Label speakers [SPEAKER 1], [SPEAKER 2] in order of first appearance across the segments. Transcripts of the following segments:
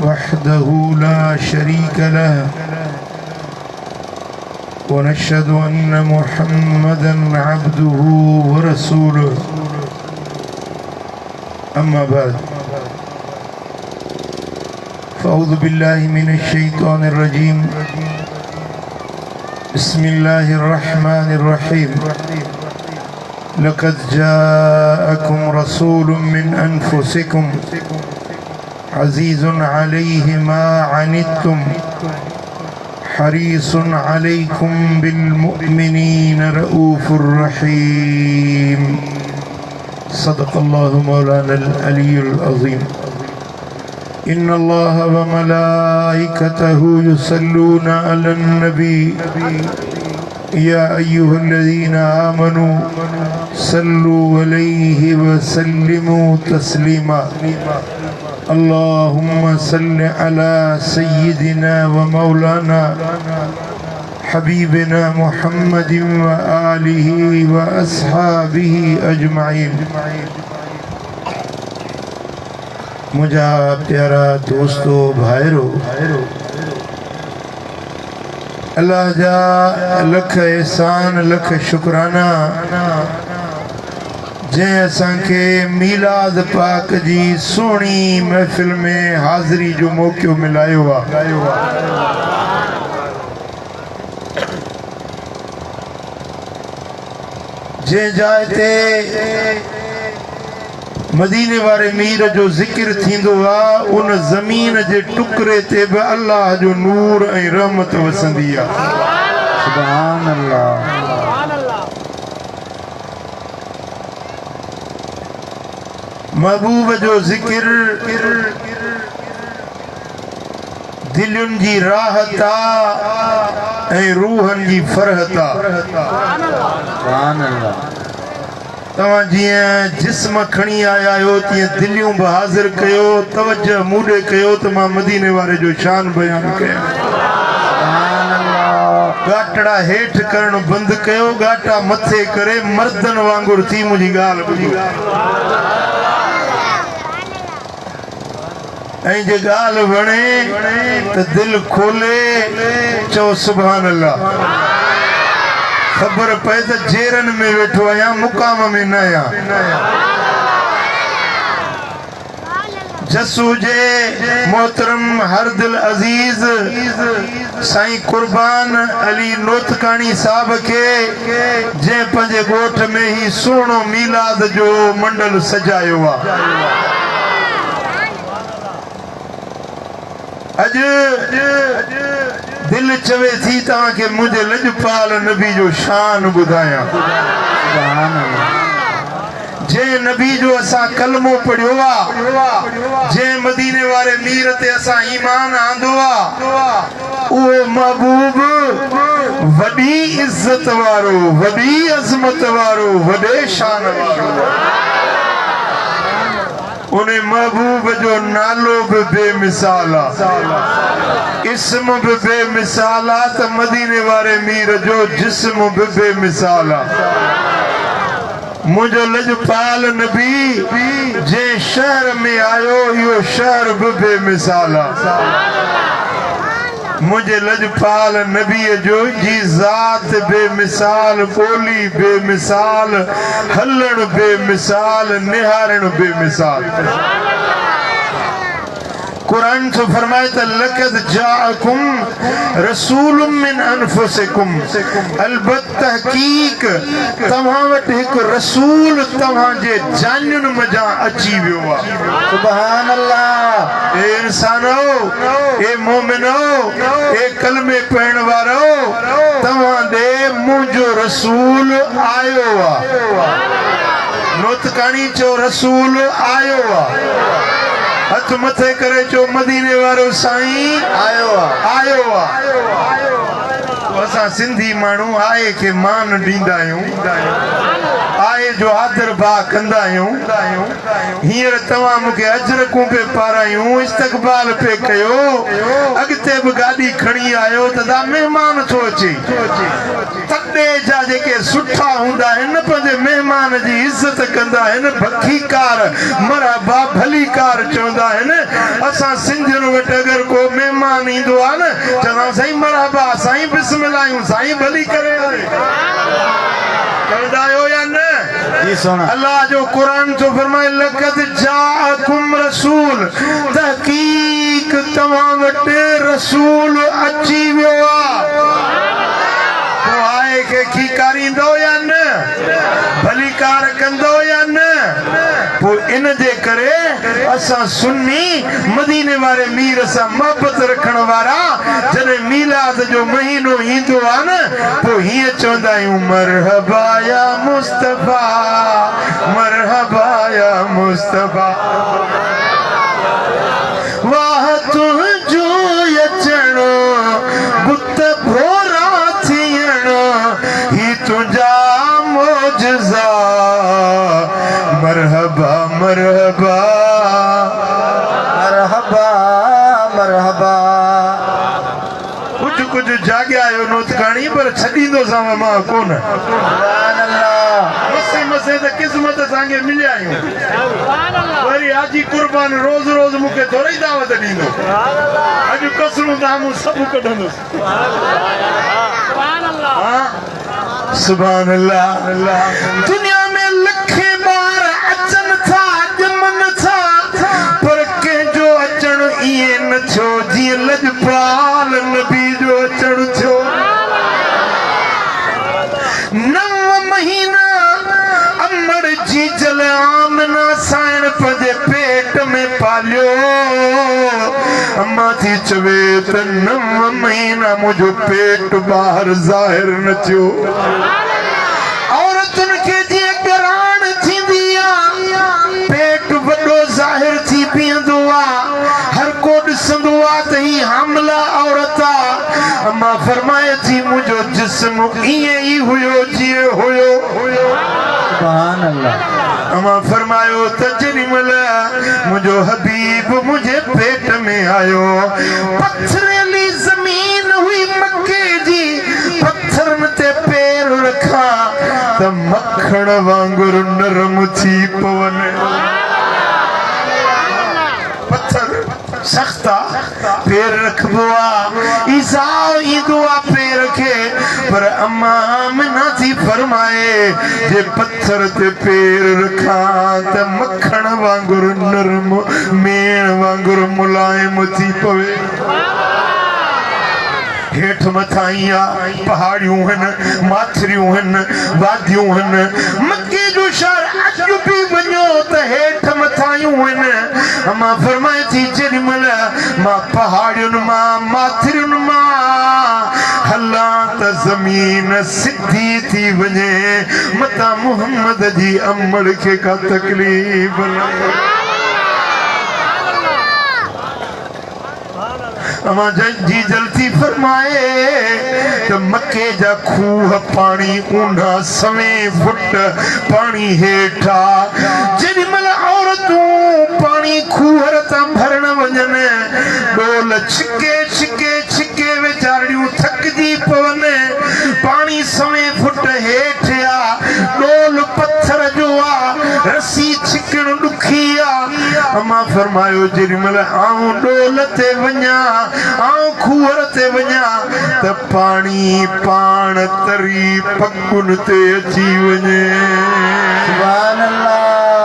[SPEAKER 1] وحده لا شريك له ونشهد أن محمدا عبده ورسوله أما بعد فأعوذ بالله من الشيطان الرجيم بسم الله الرحمن الرحيم لقد جاءكم رسول من أنفسكم عزيز عليه ما عنتم حريص عليكم بالمؤمنين رؤوف رحيم صدق الله مولانا العلي العظيم إن الله وملائكته يصلون على النبي يا أيها الذين آمنوا صلوا عليه وسلموا تسليما اللهم صل على سيدنا ومولانا حبيبنا محمد وآله وأصحابه أجمعين मुझा प्यारा दोस्तों भाइरों अल्लाह जा लख एहसान लख शुक्राना जे असांखे मीलाद पाक जी सोहणी महफिल में हाज़री जो मौक़ो मिलायो आहे। जे जाइ ते मदीने वारे मीर जो जिक्र थींदो आहे उन ज़मीन जे टुकरे ते बि अल्लाह जो नूर ऐं रहमत वसंदी आहे। सुभान अल्लाह। महबूब जो जिक्र दिलुनि जी राहत आहे ऐं रूहनि जी फरहत आहे। सुभान अल्लाह। तव्हां जीअं जिस्म खणी आया आहियो तीअं दिलियूं बि हाज़िर कयो तवज्जो मूॾे कयो त मां मदीने वारे जो शान बयान कयां। गाटड़ा हेठि करणु बंदि कयो गाटा मथे करे मर्दनि वांगुरु थी मुंहिंजी ॻाल्हि ॿुधी ऐं जे ॻाल्हि वणे त दिलि खोले चओ सुभान अल्लाह। खबर पए त जेरन में वेठो आहियां मुकाम में न आहियां। जसू जे मोहतरम हर दिल अजीज साईं कुर्बान अली नोतकानी साहब के जे पंहिंजे ॻोठ में ही सुहिणो मीलाद जो मंडल सजायो आहे। अॼु दिल चवे थी तव्हांखे मुंहिंजे लजपाल नबी जो शान ॿुधायां। जे नबी जो असां कलमो पढ़ियो आहे जे मदीने वारे मीर ते असां ईमान आंदो आहे उहो महबूब वॾी इज़त वारो वॾी अज़मत वारो वॾे शान वारो उन महबूब जो नालो भी बेमिसाल आहे इस्म भी बेमिसाल आहे त मदीने वारे मीर जो जिस्म भी बेमिसाल आहे। मुझो लजपाल नबी जे शहर में आयो इहो शहर भी बेमिसाल आहे। मुझे लजपाल नबी जो जी ज़ात बेमिसाल बोली बेमिसाल हलण बेमिसाल निहारण बेमिसाल। कुरान तो फरमाए त लक़द जाअकुम रसूलुम मिन अनफुसिकुम अलबत तहकीक तव्हां वटि हिकु रसूल तव्हां जे जानियुनि मज़ा अची वियो आहे। सुभान अल्लाह। ए इंसानो ए मोमिनो ए कलमे पढ़ण वारो तव्हां ॾे मुंहिंजो रसूल आयो आहे। नोतकानी चो रसूल आयो आहे। हथ मथे करे चो मदीने वारो साईं आयो आहे। असां सिंधी माण्हू आए खे मान ॾींदा आहियूं। आए जो आदर बा कंदा आहियूं हींअर तव्हां मूंखे अजरकूं पे पारायूं इस्तक़बाल पे कयो अॻिते बि गाॾी खणी आयो त दा महिमान थो अचे तॾे जा जेके सुठा हूंदा आहिनि पंहिंजे महिमान जी इज़त कंदा आहिनि भखीकार मरहबा भलीकार चवंदा आहिनि असां सिंधियुनि वटि अगरि को महिमान ईंदो आहे न चवंदा साईं मरहबा साईं बिस्मिल्लाह साईं भली करे चवंदा आहियो या न अल्लाह जो कुरान तो फरमाए लक़द जाअकुम रसूल तहकीक तव्हां वटि रसूल अची वियो आहे के खीकारींदो या न भलीकार कंदो या न पोइ इन जे करे असां सुन्नी मदीने वारे मीर सां मोहबत रखण वारा जॾहिं मीलाद जो महीनो ईंदो आहे न पोइ हीअं चवंदा आहियूं मरहबा या मुस्तफा मरहबा या मुस्तफा वाह तुंहिंजो अचणो बुत भोरा थियणो ही तुंहिंजा मोजज़ा मरहबा मरहबा मरहबा मरहबा कुछ कुछ जाॻिया आयो नोतकाणी पर छॾींदो सां मां कोन मसे मसे त क़िस्मत असांखे मिलिया आहियूं वरी हाजी कुर्बान रोज़ रोज़ मूंखे थोरी दावत ॾींदो अॼु कसरूं त मूं सभु कढंदुसि सुभान अल्लाह दुनिया में लखे ॿार अचनि था ॼमनि था पर कंहिंजो अचणु ईअं न थियो जीअं लजपाल नबी जो अचणु थियो 9 महीना अमर जी जल आमना साइण पंहिंजे पेट में पालियो अम्मा थी चवे त 9 महीना मुंहिंजो पेट ॿाहिरि ज़ाहिर न थियो औरतुनि खे जीअं ॻराइण थींदी आहे पेट वॾो ज़ाहिर थी बीहंदो आहे हर को ॾिसंदो आहे त ही हामला औरत आहे अम्मा फरमाए थी मुंहिंजो जिस्म ईअं ई हुयो जीअं हुयो सुभान अल्लाह अम्मा फरमायो त जेॾी महिल मुंहिंजो हबीब मुंहिंजे पेट में आयो पथरीली ज़मीन हुई मक्के जी पत्थरनि ते पेर रखा त मखण वांगुरु नरम थी पवनि पत्थर सख्ता पेर रखबो आहे ईज़ाउ ईंदो आहे पेर खे पर अम्मा आमिना थी फरमाए जे पत्थर ते पेर रखां त मखण वांगुरु नरम मेण वांगुरु मुलायम थी पवे हेठ मथां ई पहाड़ियूं आहिनि माथरियूं आहिनि वादियूं आहिनि मक्के जो शहर अॼु बि वञो त हेठ मथायूं आहिनि अम्मा फरमाए थी जेॾी महिल मां पहाड़ियुनि मां माथरियुनि मां हलां त ज़मीन सिधी थी वञे मतां मुहम्मद जी अमड़ खे का तकलीफ़ न अमा जी जल्दी फरमाए तो मक्के जा खूह पानी ऊंधा सवे फुट पानी हेठा जेॾी महिल औरतूं पानी खूहर तां भरण वञनि डोल छिके छिके छिके वीचारियूं थकिजी पवनि पानी सवे फुट हेठि आहे डोल पत्थर जो आहे रसी छिकण ॾुखी आहे अमा फरमायो जेॾी महिल आऊं डोल ते वञा आऊं खूहर ते वञा त पाणी पाण तरी पकुन ते अची वञे सुभान अल्लाह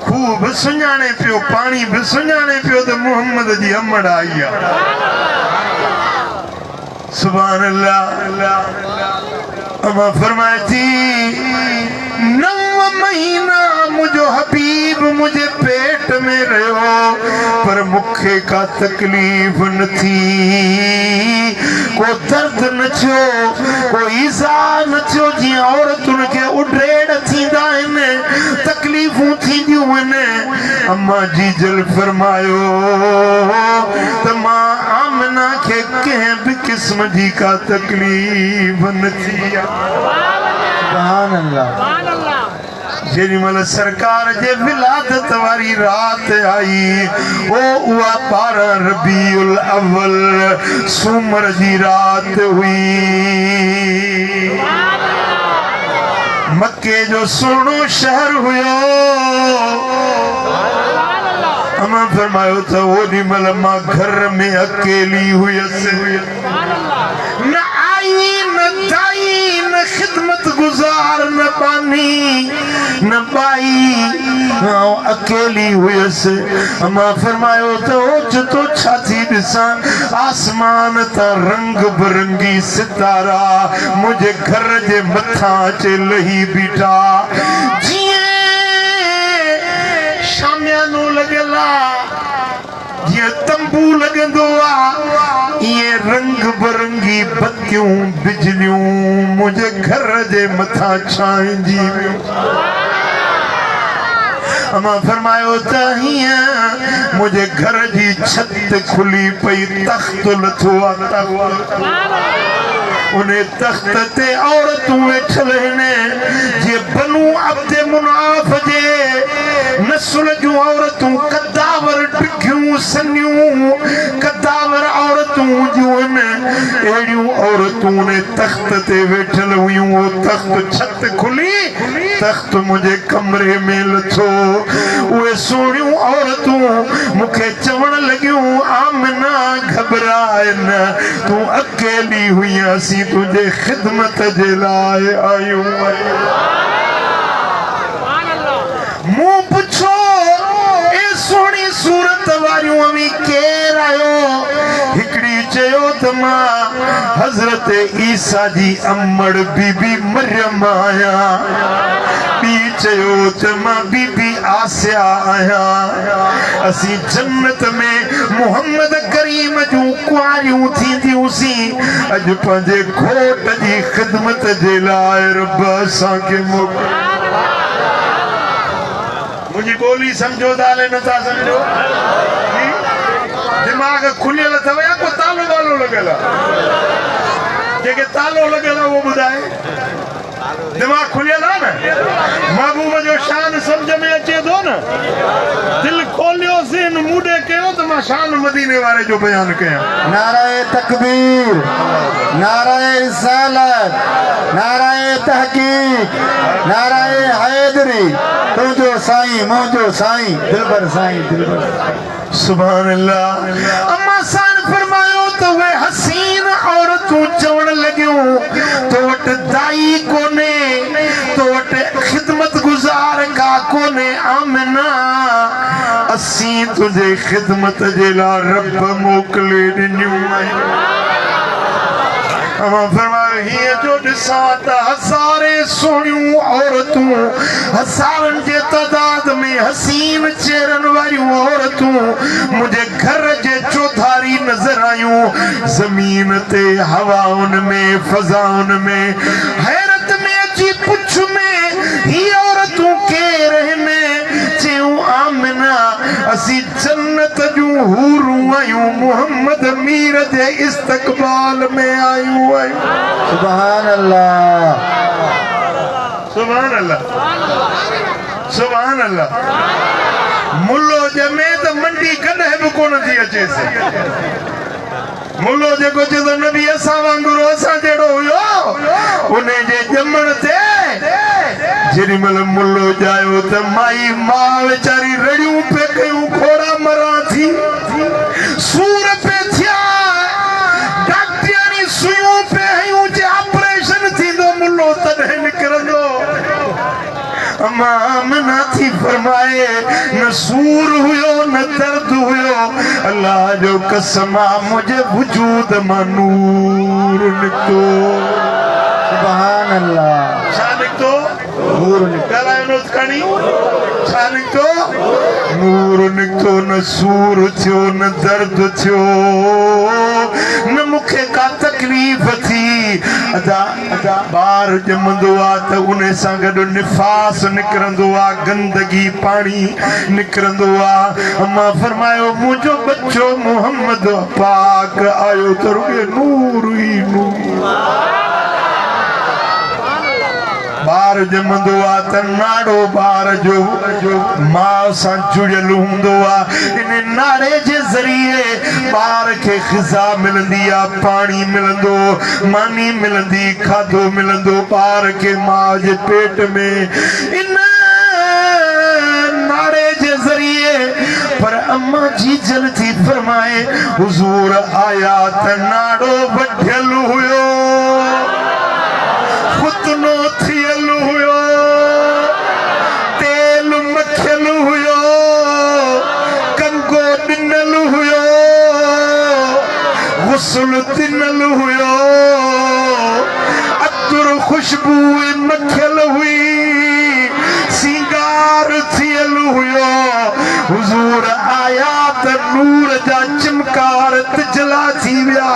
[SPEAKER 1] खूह बि सुञाणे पियो पाणी बि सुञाणे पियो त मुहम्मद जी अमड़ आई आहे सुभान अल्लाह अमा फरमाए थी 9 महीना मुझो हबीब मुझे पेट में रहो पर मुखे का तकलीफ न थी को दर्द न थियो को ईज़ा न थियो जी औरतुनि खे उड्रेड़ थींदा आहिनि तकलीफ़ूं थींदियूं आहिनि अम्मा जी जल फरमायो त मां आमिना खे कंहिं बि क़िस्म जी का तकलीफ़ न थी
[SPEAKER 2] सुभान अल्लाह।
[SPEAKER 1] जेडी मल सरकार जे विलादत वारी रात आई ओ उआ 12 रबीउल अव्वल सूमर जी रात हुई। मक्के जो सोनो शहर हुयो। अमा फरमायो तो ओडी मल मां घर में अकेली हुयस। न आई न दाई न खिदमत गुजार न पानी न पाई अकेली हुयस। अमा फरमायो तो छाती दिसा आसमान ता रंग बिरंगी सितारा मुझे घर जे मथा च लही बीठा। शामियानो लगेला ये तंबू लगंदो आ ये रंग बिरंगी बत्तियों बिजलियों मुझे घर जे मथा छाईंदी। अमा फरमायो तहिया मुझे घर जी छत खुली पई तख्त लथो आता उन्हें तख्त ते औरतूं वेठल ने जे बनु अब्दे मुनाफ जे नस्ल जूं औरतूं कदावर टिकियूं सनियूं कदावर औरतूं जूं एड़ियूं औरतूं ने तख्त ते वेठल हुयूं। वो तख्त छत खुली तख्त मुझे कमरे में लथो। उहे सोनियूं औरतूं मुखे चवण लगियूं आमना घबराए न तू अकेली हुई तुझे खिदमत जे लाए आयूं। मुंह पुछो ए सोनी सूरत वारियूं अमी केर आयो। हिकड़ी चयो त मां हजरत ईसा जी अम्मड़ बीबी मरियम आया। बी चयो त मां बीबी आसिया आया। असी जन्नत में मोहम्मद करीम जूं कुआरियूं थींदियूंसीं। अज पंहिंजे घोट जी खिदमत जे लाइ रब असांखे मोकिलियो। मुझी बोली समझो दाले न था समझो। दिमाग खुलियल अथव या को तालो वालो लगल जेके तालो लगल वो बुधाए। दिमाग खुलियल है न महबूब जो शान समझ में अचे थो न दिल खोलियो सी मूडे कयो त मां शान मदीने वारे जो बयान कया।
[SPEAKER 2] नाराए तकबीर नाराए रिसालत नाराए तहकीक नाराए हैदरी तुझो साईं मुझो साईं दिलबर साईं दिलबर।
[SPEAKER 1] सुभान अल्लाह। अम्मा सान फरमायो तो वे हसीन औरतूं चवण लगियूं तो वट दाई कोने तो वट खिदमत गुजार का कोने आमना असी तुझे खिदमत जे ला रब मोकले ॾिनियूं। अमा फरमायो हीअ जो ॾिसां त हज़ारे सोनियूं औरतूं हज़ारनि जे तइदाद में हसीन चेहरनि वारियूं औरतूं मुंहिंजे घर जे चौधारी नज़र आयूं। ज़मीन ते हवाउनि में फ़ज़ाउनि में हैरत में अची पुछ में ही औरतूं केर आहिनि। चयूं आमिना असी जन्नत जूं हूरूं आयूं मोहम्मद मीर जे इस्तक़बाल में आयूं।
[SPEAKER 2] सुभान अल्लाह
[SPEAKER 1] सुभान अल्लाह सुभान अल्लाह। मुल्लो जमे त मंडी कॾहिं बि कोन थी अचे। मुल्लो जेको चए थो नबी असां वांगुरु असां जहिड़ो हुयो उन जे ॼमण ते जेॾी महिल मुल्लो ॼायो त माई मां वीचारी रड़ियूं पे कयूं घोड़ा मरा थी सूर पे थिया डॉक्टरानी सुयूं पे हयूं जे ऑपरेशन थींदो मुल्लो तॾहिं निकिरंदो। अम्मा आमना थी फरमाए न सूर हुयो न दर्द हुयो। अल्लाह जो कसम मुझे वजूद मां नूर निकतो।
[SPEAKER 2] सुभान अल्लाह।
[SPEAKER 1] छा निकतो?
[SPEAKER 2] नूर निकतो।
[SPEAKER 1] खणी छा निकतो? नूर निकतो। न सूर थियो न दर्द थियो न मुखे का तकलीफ़ थी। अदा ॿार ॼमंदो आहे त उन सां गॾु निफ़ास निकिरंदो आहे गंदगी पाणी निकिरंदो आहे। अम्मा फरमायो मुंहिंजो बच्चो मोहम्मद पाक आयो त रुॻे नूर ई नूर। बार जमंदो आ त नाड़ो बार जो मां सां जुड़ियल हूंदो आ इन नाड़े जे ज़रिए बार खे ग़िज़ा मिलंदी आ पानी मिलंदो मानी मिलंदी खाधो मिलंदो बार खे मां जे पेट में इन नाड़े जे ज़रिए पर अम्मा जी जल थी फरमाए हुजूर आया त नाड़ो वढियल हुयो खुतनो थियल हुयो तेल मखियल हुयो कंगो ॾिनल हुयो गुस्ल तिनल हुयो अतुर खुशबू मखियल हुई सिंगार थियल हुयो हुजूर आया त नूर जा चमकार तिजला थी विया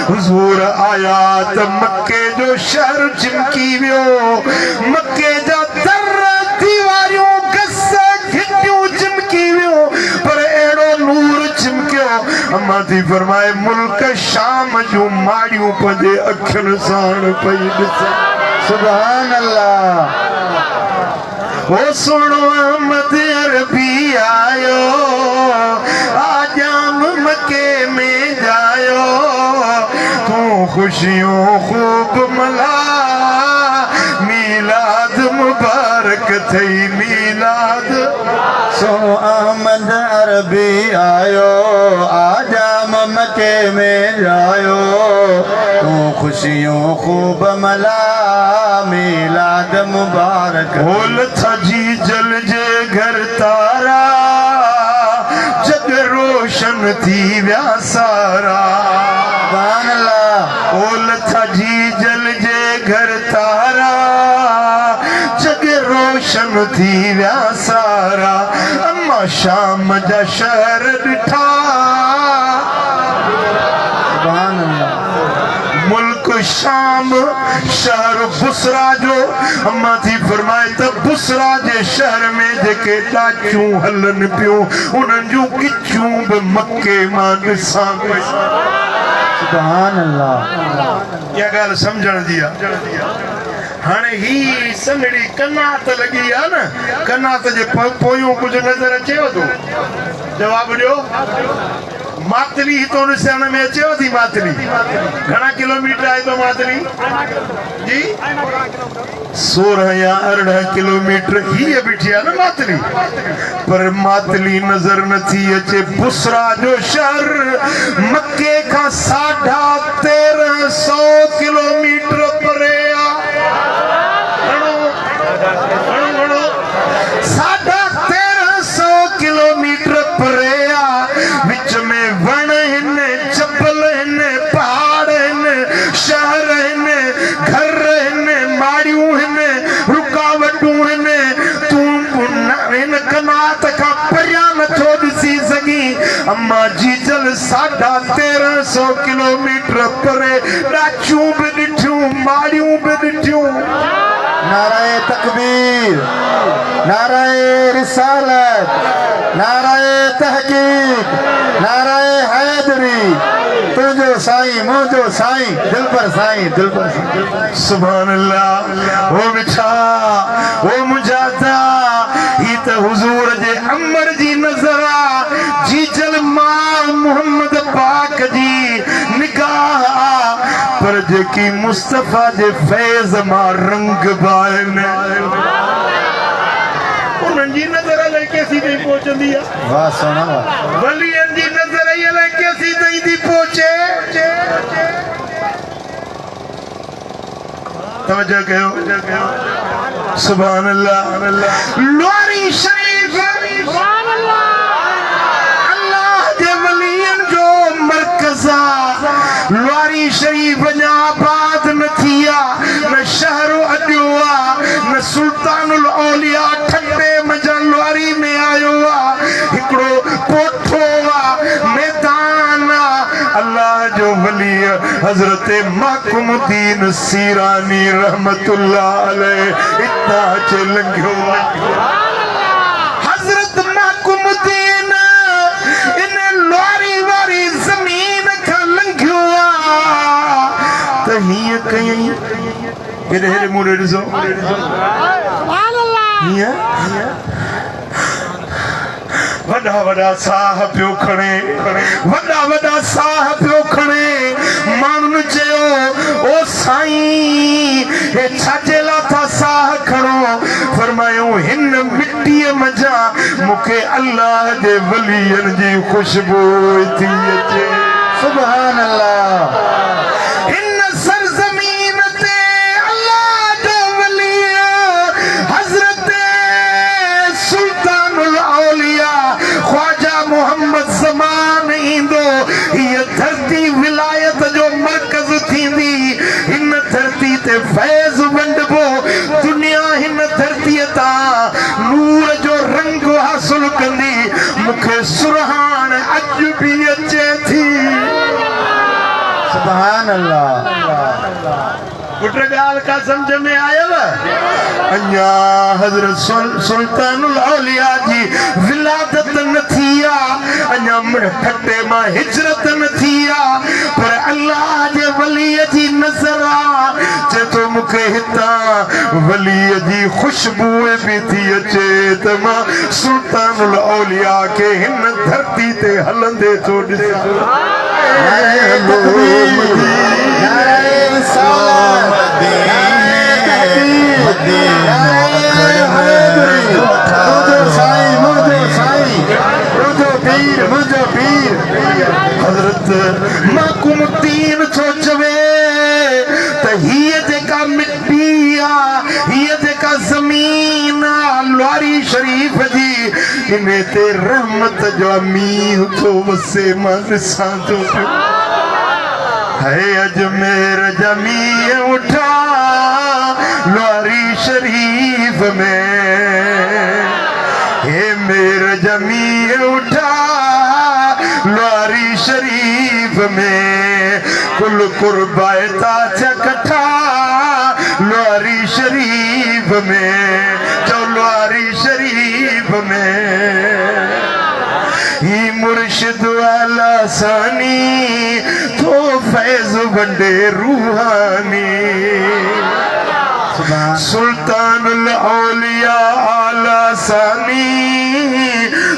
[SPEAKER 1] हुजूर आया त मक्के जो शहर चिमकी वियो मक्के जा दर दीवारियूं गस घिटियूं चिमकी वियो पर अहिड़ो नूर चिमकियो अम्मा थी फरमाए मुल्क शाम जूं माड़ियूं पंहिंजे अखियुनि सां पई ॾिसनि
[SPEAKER 2] सुभान अल्लाह
[SPEAKER 1] ओ सुनो अहमद अरबी आयो आजाम मक्के में जायो तू खुशियों खूब मला मीलाद मुबारक थई मीलाद
[SPEAKER 2] सुनो अहमद अरबी आयो आजाम मक्के में जायो तू खुशियों खूब मला मीलाद मुबारक
[SPEAKER 1] होल थजी जल जे घर तारा जग रोशन थी व्या सारा
[SPEAKER 2] सुभान अल्लाह
[SPEAKER 1] होल थजी जल जे घर तारा जग रोशन थी व्या सारा अम्मा शाम जा शहर ॾिठा
[SPEAKER 2] सुभान अल्लाह
[SPEAKER 1] मुल्क शाम शहर बुसरा जो अम्मा थी फरमाए त बुसरा जे शहर में जेके ॾाचियूं हलन पियूं उन्हनि जूं किचियूं बि मक्के मां ॾिसां पई
[SPEAKER 2] सुभान अल्लाह
[SPEAKER 1] इहा ॻाल्हि सम्झण जी आहे हाणे ही संगड़ी कनात लॻी आहे न कनात जे पोयूं कुझु नज़र अचेव थो जवाब ॾियो मातली तो ॾिसण में अचेव थी मातली घणा किलोमीटर आहे तो मातली जी 16 या 18 किलोमीटर ही बीठी आहे न मातली पर मातली नजर नथी अचे बुसरा जो शहर मक्के खां 1350 किलोमीटर परे आहे घणो 1350 किलोमीटर परे आहे विच में वण हिन जबल हिन पहाड़ हिन शहर हिन घर हिन माड़ियूं हिन रुकावटूं हिन तूं हिन कनात खां परियां नथो ॾिसी सघीं अम्मा जी जल 1350 किलोमीटर परे ॾाचियूं बि ॾिठियूं माड़ियूं बि ॾिठियूं
[SPEAKER 2] नाराए तकबीर नाराए रिसालत नाराए तहकीक नाराए हैदरी तुझो साईं मुझो साईं दिल पर साईं
[SPEAKER 1] सुभान अल्लाह ओ मिठा ओ मुजादा ही त हुजूर जे अमर जी नज़र आ जी जल मां मोहम्मद पाक जी निगाह आ पर जेकी मुस्तफा जे फैज़ मां रंग बाइन उन्हनि जी नज़र अलाए केसी ताईं पहुचंदी आहे
[SPEAKER 2] वाह सोना वाह
[SPEAKER 1] वलियनि जी नज़र अलाए केसी ताईं थी पहुचे तवज्जो कयो सुभान अल्लाह लोरी शरीफ सुभान अल्लाह जे वलियनि जो मरकज़ आहे लोरी शरीफ अञा आबाद न थी आहे न शहर अॾियो आहे न सुल्तानुल औलिया ठंडे मजा लोरी में आयो आहे हिकिड़ो पोठो आहे मैदान आहे अल्लाह जो वली हज़रत माकुमुद्दीन सीरानी रहमतुल्लाह अलैह इतना चे लंघियो हज़रत माकुमुद्दीन इन लोरी वारी ज़मीन खां लंघियो आहे त हीअं कयईं केॾे हेॾे मूं ॾे ॾिसो हीअं वॾा वॾा साह पियो खणे वॾा वॾा साह पियो खणे माण्हुनि चयो ओ साईं हे छाजे लाइ था साह खणो फरमायूं हिन मिटीअ मज़ा मूंखे अल्लाह जे वलियनि जी ख़ुशबू थी अचे
[SPEAKER 2] सुभान अल्लाह
[SPEAKER 1] हिन सरज़मीन ते अल्लाह जो वली हज़रत सुल्तानुल औलिया ख्वाजा मोहम्मद ज़मान ईंदो हीअ धरती विलायत जो मर्कज़ थींदी हिन धरती ते फैज़ वंडबो दुनिया हिन धरतीअ तां नूर जो रंग हासिल कंदी मूंखे सुरहान अॼु बि अचे थी
[SPEAKER 2] सुभान अल्लाह
[SPEAKER 1] पुट ॻाल्हि का समझ में आयव अञा हज़रत सुल्तानुल औलिया जी विलादत न थी आहे अञा ठटे मां हिजरत न थी आहे पर अल्लाह जे वलीअ जी नज़र आहे चए थो मूंखे हितां वलीअ जी ख़ुशबू बि थी अचे त मां सुल्तानुल औलिया खे हिन धरती ते हलंदे थो ॾिसां हज़रत माकुमुद्दीन थो चवे त हीअ जेका मिट्टी आहे हीअ जेका ज़मीन आहे लवारी शरीफ़ जी इन ते रहमत जो मींहुं थो वसे मां ॾिसां थो पियो है अजमेर जमीन उठा लवारी शरीफ में हे मेर जमीन उठा लवारी शरीफ में कुल कुर्बायता चकठा लवारी शरीफ में जो लवारी शरीफ में ही मुर्शिद वाला सानी तो फैज वंडे रूहानी सुल्तानुल औलिया आला सानी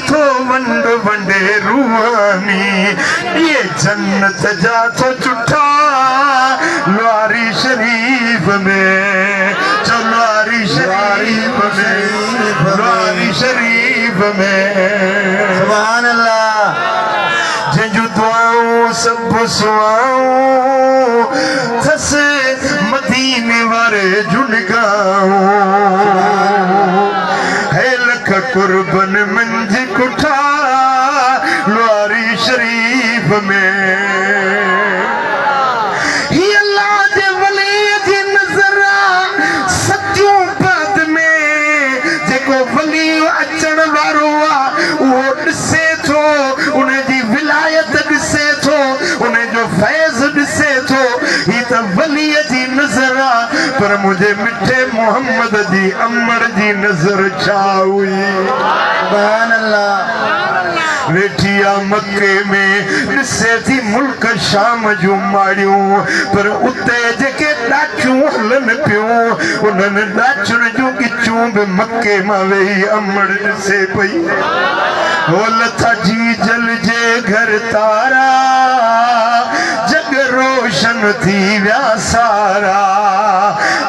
[SPEAKER 1] तो वंड वंडे रूहानी ये जन्नत जा तो चुठा लवारी शरीफ में लवारी शरीफ में लवारी शरीफ में
[SPEAKER 2] सुभान अल्लाह
[SPEAKER 1] जंहिंजूं दुआऊं सभु सुआऊं थस मदीने वारे जुनगाऊं है लख कुर्बन मंझ कुठा लवारी शरीफ में ही अल्लाह जे वली जी नज़र सचूं बाद में जेको वली अचण वारो आहे उहो ॾिसे थो उन जी विलायत ॾिसे थो उन जो फैज़ ॾिसे थो ही त वलीअ जी नज़र आहे पर मुंहिंजे मिठे मोहम्मद जी अमर जी नज़र छा हुई
[SPEAKER 2] सुभान अल्लाह
[SPEAKER 1] वेठी आहे मके में ॾिसे थी मुल्क शाम जूं माड़ियूं पर उते जेके ॾाचूं हलनि पियूं उन्हनि ॾाचुनि जूं ॻिचूं बि मके मां वेही अमड़ ॾिसे पई हो लथा जी जल जे घर तारा जग रोशन थी विया सारा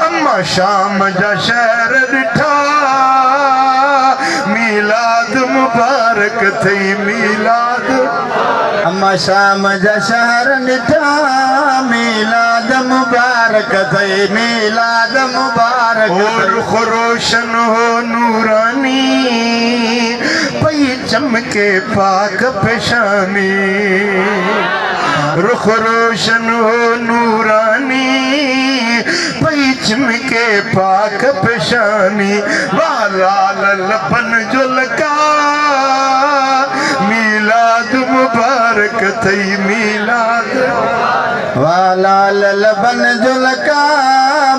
[SPEAKER 1] अम्मा शाम जा शहर ॾिठा मीलाद मुबारक थई मीलाद
[SPEAKER 2] अम्मा शाम जा शहर ॾिठा मीलाद मुबारक थई मीलाद मुबारक
[SPEAKER 1] रुख रोशन हो नूरानी पई चमके पाक पेशानी रुख रोशन हो नूरानी पई चमके पाक पेशानी वालाल लबन जो लका मीलाद मुबारक थई मीलाद
[SPEAKER 2] वालाल लबन जो लका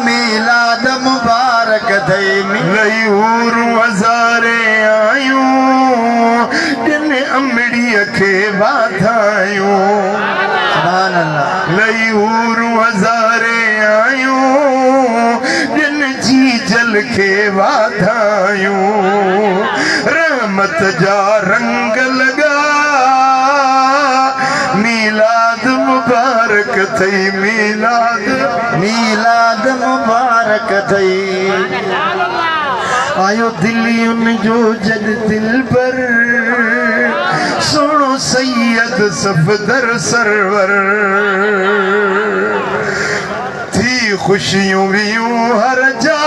[SPEAKER 2] मीलाद मुबारक थई
[SPEAKER 1] लई हूरूं हज़ारे आयूं जिन अमड़ीअ खे वाधायूं
[SPEAKER 2] सुभान अल्लाह
[SPEAKER 1] लई हूरूं हज़ारे आयूं दिल के वाधायूं रहमत जा रंग लगा मीलाद मुबारक थई
[SPEAKER 2] मीलाद मुबारक थई
[SPEAKER 1] आयो दिलियुन जो जद दिल पर सुनो सैयद सफदर सरवर थी खुशियों वियूं हर जा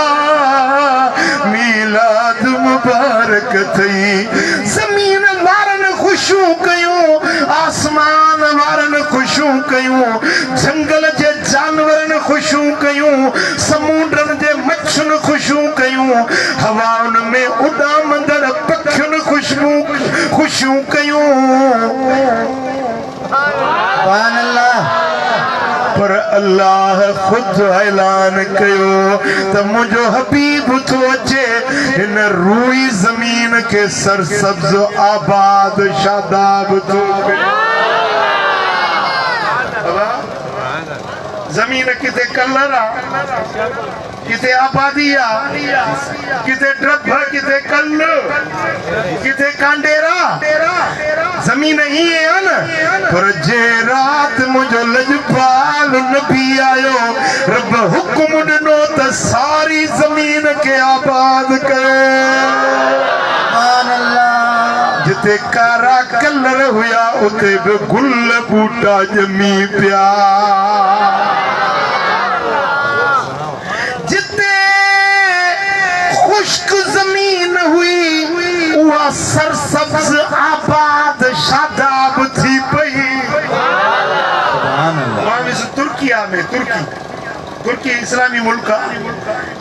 [SPEAKER 1] मीलाद मुबारक थई ज़मीन वारन खुशूं कयूं आसमान वारन खुशूं कयूं जंगल जे जानवरन खुशूं कयूं समुंडन जे मच्छन खुशूं कयूं हवाउन में उडामंदड़ पखियुन खुशूं कयूं
[SPEAKER 2] सुभान अल्लाह
[SPEAKER 1] पर अल्लाह खुद ऐलान कयो त मुझो हबीब तो अचे इन रूई जमीन के सरसब्ज आबाद शादाब तो जमीन किते कलर किते आबादी किते ड्रब किते कल किते कांडेरा जमीन ही है न पर जे रात मुझो लजपाल नबी आयो रब हुक्म दिनो त सारी जमीन के आबाद करे
[SPEAKER 2] सुभान अल्लाह
[SPEAKER 1] जिते कारा कलर हुया उते भी गुल बूटा जमी पिया जिते खुश्क जमीन हुई वह सरसब्ज आबाद शादाब थी पई
[SPEAKER 2] सुभान अल्लाह
[SPEAKER 1] तुर्किया में तुर्की इस्लामी मुल्क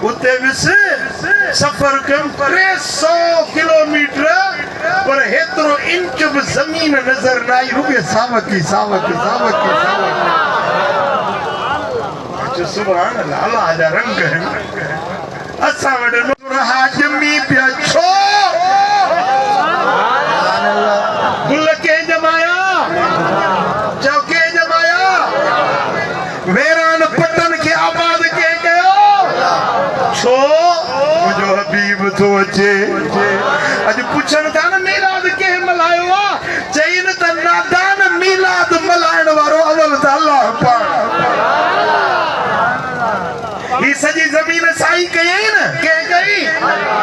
[SPEAKER 1] उते विस सफर कम 300 किलोमीटर पर हेतरो इंच भी जमीन नजर न आई रुगे सावकी जो सुभान अल्लाह अल्लाह जा रंग है असा वड रहा जमी पिया छो
[SPEAKER 2] सुभान अल्लाह
[SPEAKER 1] गुल के जमाया चौके जमाया वेरान पटन के आबाद के कयो छो मुझो हबीब तो अचे अज पुछन था न मीलाद के मलायो आ चईन त नादान मीलाद मलाइण वारो अवल त अल्लाह पाक ही सजी जमीन साई कयई न के कई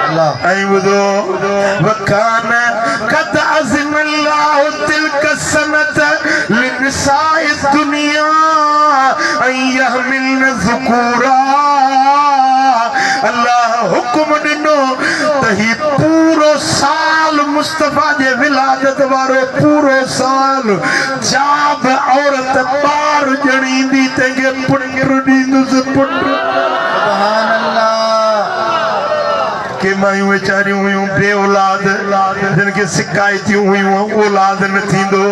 [SPEAKER 2] अल्लाह
[SPEAKER 1] ऐं ॿुधो वकान कद अज़न अल्लाह तिल्क सनत लिनिसाइ दुनिया ऐं यहमिलन ज़ुकूरा अल्लाह हुक्म ॾिनो त ही पूरो साल मुस्तफ़ा जे विलादत वारो पूरो साल जाब औरत ॿार ॼणींदी तंहिंखे पुट ॾींदुसि पुट
[SPEAKER 2] सुभान अल्लाह
[SPEAKER 1] के मायूं वेचारियूं हुयूं बे औलाद जिनके शिकायतियूं हुयूं औलाद न थींदो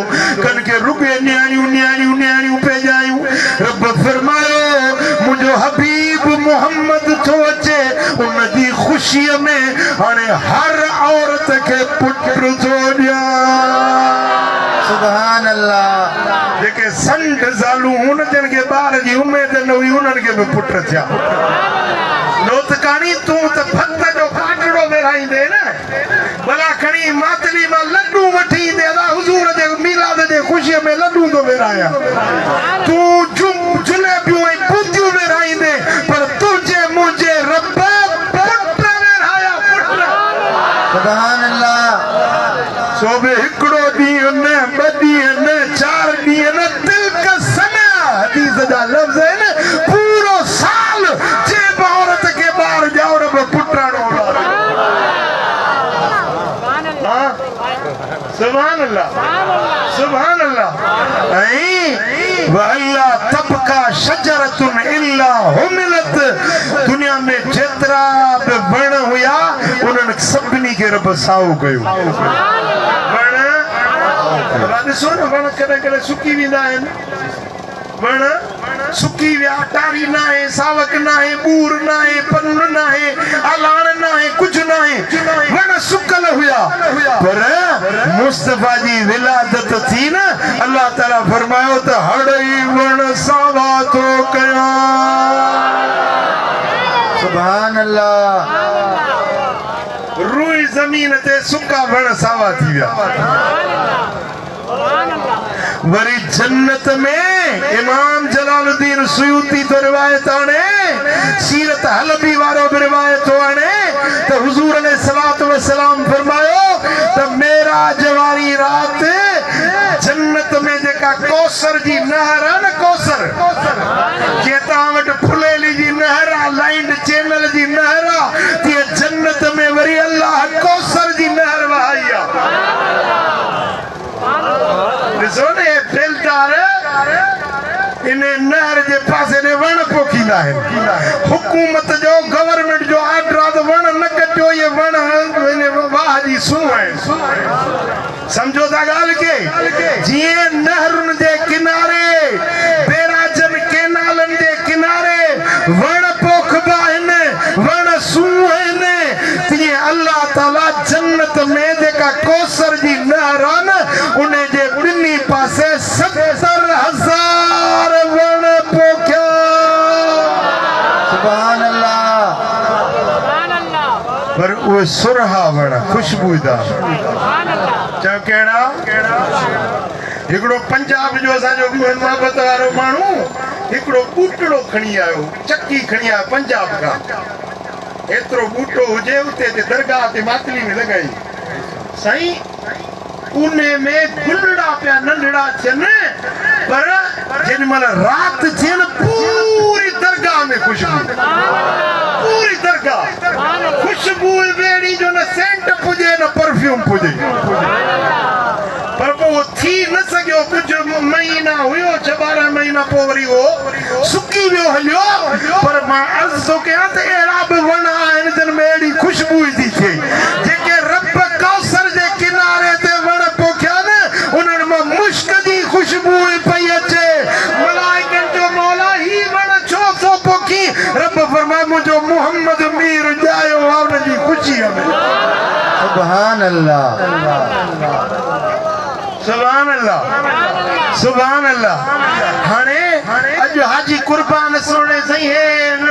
[SPEAKER 1] कन के रुगे न्याणियूं पेजायूं रब फरमायो मुझो हबीब मोहम्मद थो अचे उन जी खुशीअ में हाणे हर औरत के पुट थो ॾियां
[SPEAKER 2] सुभान अल्लाह
[SPEAKER 1] जेके संड ज़ालूं हुन जिनके ॿार जी उमेद न हुई उन्हनि खे बि पुट थिया नोतकानी तूं त भक्त जो काटड़ो वेराईंदे न भला खणी मातली मां लड्डू वठी ईंदे अदा हुजूर जे मीलाद जे ख़ुशीअ में लड्डू तो वेराया तूं जलेबियूं ऐं बूंदियूं वेराईंदे पर तुंहिंजे मुंहिंजे रब पुट वेराया पुट
[SPEAKER 2] सुभान अल्लाह
[SPEAKER 1] सो बि हिकिड़ो ॾींहुं न ॿ ॾींहं न 4 ॾींहं न तिल्क सना हदीस जा लफ़्ज़ आहिनि पूरो साल जे औरत के ॿार जाओ रब पुटाणो सुभान अल्लाह ऐं वल्ला तबका शजरतुन इल्ला हुमिलत दुनिया में जेतिरा बि वण हुया उन्हनि सभिनी खे रब साओ कयो वण ॾिसो न वण कॾहिं कॾहिं सुकी वेंदा आहिनि वण सुकी विया टारी न आहे सावक न आहे बूर न आहे पन न आहे अलाण न आहे कुझु न आहे वण सुकल हुया पर मुस्तफ़ा जी विलादत थी न अल्लाह ताला फरमायो त हड़ई वण सावा थो कयां
[SPEAKER 2] सुभान अल्लाह
[SPEAKER 1] रूई ज़मीन ते सुका वण सावा थी विया वरी जन्नत में इमाम जलालुद्दीन सुयूती तो रिवायत आने सीरत हलबी वारो भी रिवायत आने तो हुजूर अलैहिस्सलातु वस्सलाम फरमायो तो मेरा जवारी रात जन्नत में जेका कौसर जी नहर है न कौसर के तावट फुलेली जी नहर लाइन चैनल जी नहर ते जन्नत में वरी अल्लाह कौसर जी नहर वहाइया ॾिसो न हे बेलदार इन नहर जे पासे ने वण पोखींदा आहिनि हुकूमत जो गवर्नमेंट जो ऑर्डर आहे त वण न कटियो ये वण वाह जी सूंह आहिनि समझो था ॻाल्हि के जीअं नहरुनि जे किनारे बेराजन केनालनि जे किनारे वण पोखबा आहिनि वण सूंह आहिनि तीअं अल्लाह ताला जन्नत में जेका कौसर जी नहर आहे न उन जे ॿिन्ही पासे 70,000 वण पोखिया
[SPEAKER 2] सुभान अल्लाह
[SPEAKER 1] पर उहे सुरहा वण खुशबूदार चओ कहिड़ा हिकिड़ो पंजाब जो असांजो मोहब्बत वारो माण्हू हिकिड़ो ॿूटड़ो खणी आयो चकी खणी आयो पंजाब खां एतिरो ॿूटो हुजे उते ते दरगाह ते मातली में लॻाई साईं उने में गुलड़ा पिया नंढड़ा थियनि पर जेॾी महिल राति थिए न पूरी दरगाह में खुशबू पूरी दरगाह खुशबू अहिड़ी जो न सेंट पुॼे न परफ्यूम पुॼे पर वो थी न सकियो कुछ महीना हुयो 12 महीना पोइ वरी वो सुकी वियो हलियो पर मां अर्ज़ थो कयां त अहिड़ा बि वण आहिनि जिन में अहिड़ी खुशबू थी थिए जेके रब कौसर जे किनारे ते वण पोखिया न उन्हनि मां मुश्क जी खुशबू पई अचे मलाइकनि जो मौला ही वण छो थो पोखी रब फरमाए मुंहिंजो मोहम्मद मीर ॼायो आहे उन जी ख़ुशीअ में
[SPEAKER 2] सुभान अल्लाह
[SPEAKER 1] सुभान अल्लाह सुभान अल्लाह हाणे अॼु हाजी कुर्बान सोने साईं हे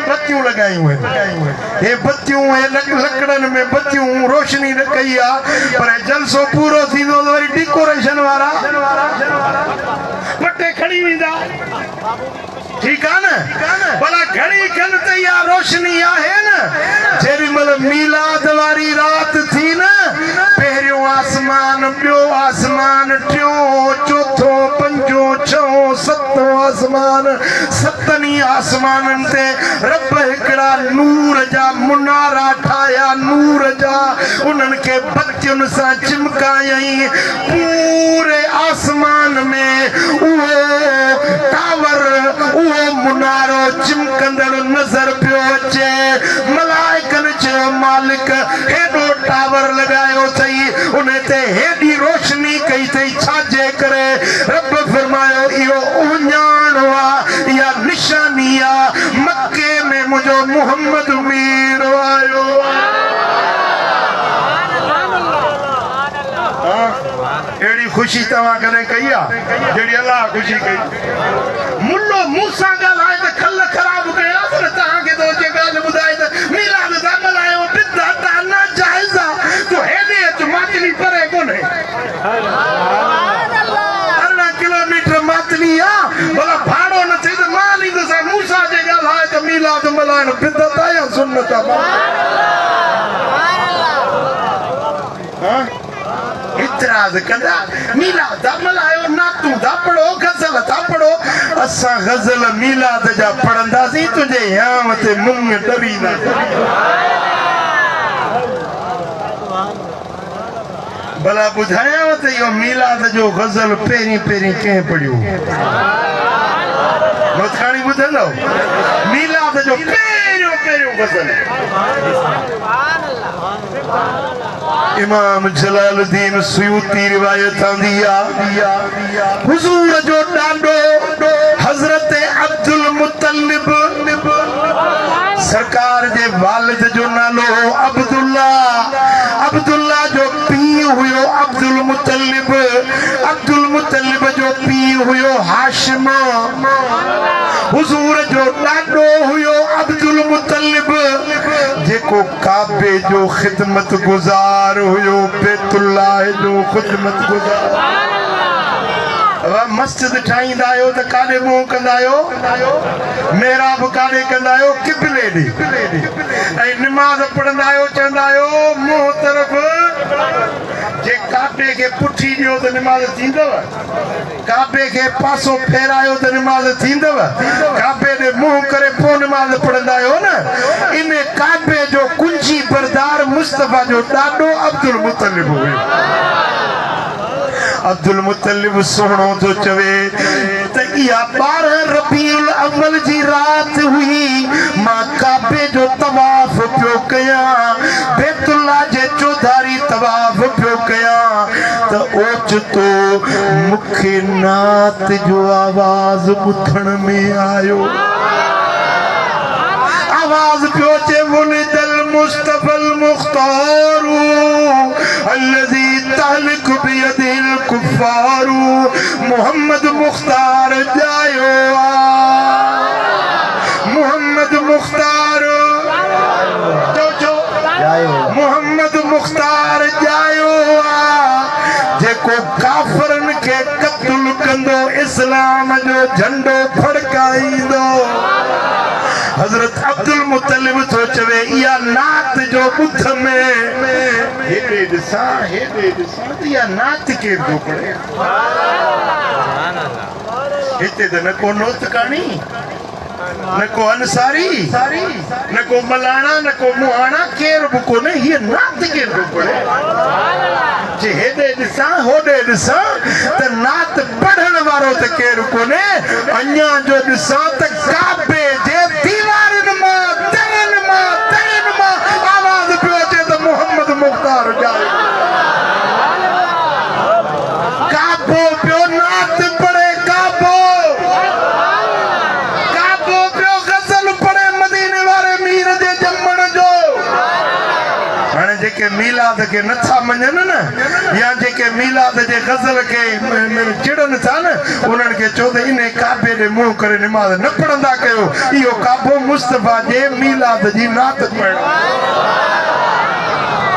[SPEAKER 1] बत्तियूं लॻायूं आहिनि हे बत्तियूं हे लकड़नि में बत्तियूं रोशनी न कई आहे पर जलसो पूरो थींदो त वरी डेकोरेशन वारा पटे खणी वेंदा ठीकु आहे न भला घणी खनि त इहा रोशनी आहे न जेॾी महिल मीलाद वारी राति थी न पहिरियों आसमान ॿियो आसमान टियों चौथों पंजो छहों सतों आसमान सतनी आसमाननि ते रब हिकिड़ा नूर जा मुनारा ठाहिया नूर जा उन्हनि खे बत्तियुनि सां चिमकायई पूरे आसमान में उहो टावर उहो मुनारो चिमकंदड़ नज़र पियो अचे मलाइकनि चयो मालिक हेॾो टावर लॻायो अथई उन ते हेॾी रोशनी कई अथई छाजे करे रब फरमायो इहो उञाण आहे इहा निशानी आहे मके में मुंहिंजो मोहम्मद मीर आयो अहिड़ी ख़ुशी तव्हां कॾहिं कई आहे जहिड़ी अलाह ख़ुशी कई मुल्लो मूंसां ॻाल्हाए त खल ख़राब कयासीं न तव्हांखे त अचे ॻाल्हि ॿुधाए त मीलाद था ॻाल्हायो बिदअत आहे नाजाइज़ आहे तूं हेॾे अचु मातली परे कोन्हे 18 किलोमीटर मातली आहे भला भाड़ो न थिए त मां ॾींदुसि मूंसां जे ॻाल्हाए त मीलाद मल्हाइण बिदअत आहे या सुन्नत आहे इतराज़ कंदा मीलाद मल्हायो नातूं था पढ़ो गज़ल था पढ़ो असां गज़ल मीलाद जा पढ़ंदासीं तुंहिंजे याम ते मुंग डरींदा भला ॿुधायांव त इहो मीलाद जो गज़ल पहिरीं कंहिं पढ़ियो खणी ॿुधंदव मीलाद जो पहिरियों गज़ल इमाम जलालुद्दीन सुयूती रिवायत आंदी आहे हुजूर जो ॾाॾो हज़रत अब्दुल मुत्तलिब सरकार जे वालिद जो नालो अब्दुल्ला अब्दुल्ला जो पीउ हुयो अब्दुल मुत्तलिब जो पीउ हुयो हाशिम हुजूर जो ॾाॾो हुयो अब्दुल मुत्तलिब जेको काबे जो खिदमत गुजार हुयो, बैतुल्लाह जो खिदमत गुजार। मस्जिद ठाहींदा आहियो त काॾे मुंहुं कंदा आहियो, मेहराब काॾे कंदा आहियो, किबले ॾे। ऐं निमाज़ पढ़ंदा आहियो चवंदा आहियो मुंहुं तरफ़। जे काबे खे पुठी ॾियो त निमाज़ थींदव? काबे खे पासो फेरायो त निमाज़ थींदव? काबे ॾे मुंहुं करे पोइ निमाज़ पढ़ंदा आहियो न। इन काबे जो कुंजी बरदार मुस्तफ़ा जो ॾाॾो अब्दुल मुत्तलिब हुयो। अब्दुल मुत्तलिब सुहिणो थो चवे त इहा 12 रबीउल अव्वल जी रात हुई। मां काबे जो तवाफ़ पियो कयां, बैतुल्लाह जे चौधारी तवाफ़ पियो कयां त ओचितो मूंखे नात जो आवाज़ ॿुधण में आयो। आवाज़ पियो अचे वुलिदल मुस्तफ़ल मुख्तारू अल्लज़ी तहलिक बियदिल कुफ़ारू। मोहम्मद मुख्तार जायो आ, मोहम्मद मुख्तार जो मोहम्मद मुख्तार जायो आ। जेको काफ़रन खे क़त्ल कंदो, इस्लाम जो झंडो फड़काईंदो। हज़रत अब्दुल मुत्तलिब थो चवे इहा नात जो ॿुध में हेॾे ॾिसां त इहा नात केरु थो पढ़े? हिते त न को नोतकाणी, न को अंसारी, न को मलाणा, न को मुहाणा, केरु बि कोन्हे। हीअ नात केरु थो पढ़े? जे हेॾे ॾिसां होॾे ॾिसां त नात पढ़ण वारो त केरु कोन्हे। अञा जो ॾिसां त काबे जे दीवारनि मां दरनि मां आवाज़ पियो अचे त मोहम्मद मुख्तार जायो। काबो पियो नात पढ़े, काबो पियो गज़ल पढ़े मदीने वारे मीर जे ॼमण जो। हाणे जेके मीलाद खे नथा मञनि न, या जेके मीलाद जे गज़ल खे चिड़नि था न, उन्हनि खे चओ त इन काबे ॾे मुंहुं करे निमाज़ न पढ़ंदा कयो। इहो काबो मुस्तफ़ा जे मीलाद जी नात पढ़ण।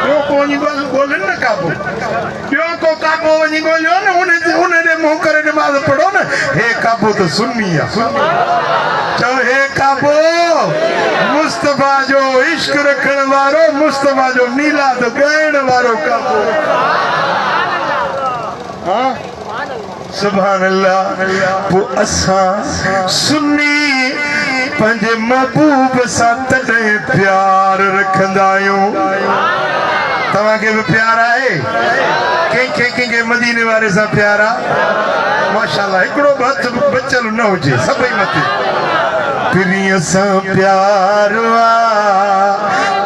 [SPEAKER 1] ॿियो को वञी ॻोल्हिनि न काबो, ॿियो को काबो वञी ॻोल्हियो न, उन ॾे मुंहुं करे निमाज़ पढ़ो न। हे काबो त सुन्नी आहे। चओ हे काबो मुस्तफ़ा जो इश्क रखण वारो, मुस्तफ़ा जो मीलाद ॻाइण वारो काबो। सुभान अल्लाह। पोइ असां सुन्नी पंहिंजे महबूब सां तॾहिं प्यार रखंदा आहियूं। तव्हांखे बि प्यार आहे? कंहिंखे मदीने वारे सां प्यार आहे? माशाअल्लाह, हिकिड़ो बि हथ बचल न हुजे, सभई मथे। पिरीअ सां प्यार आ,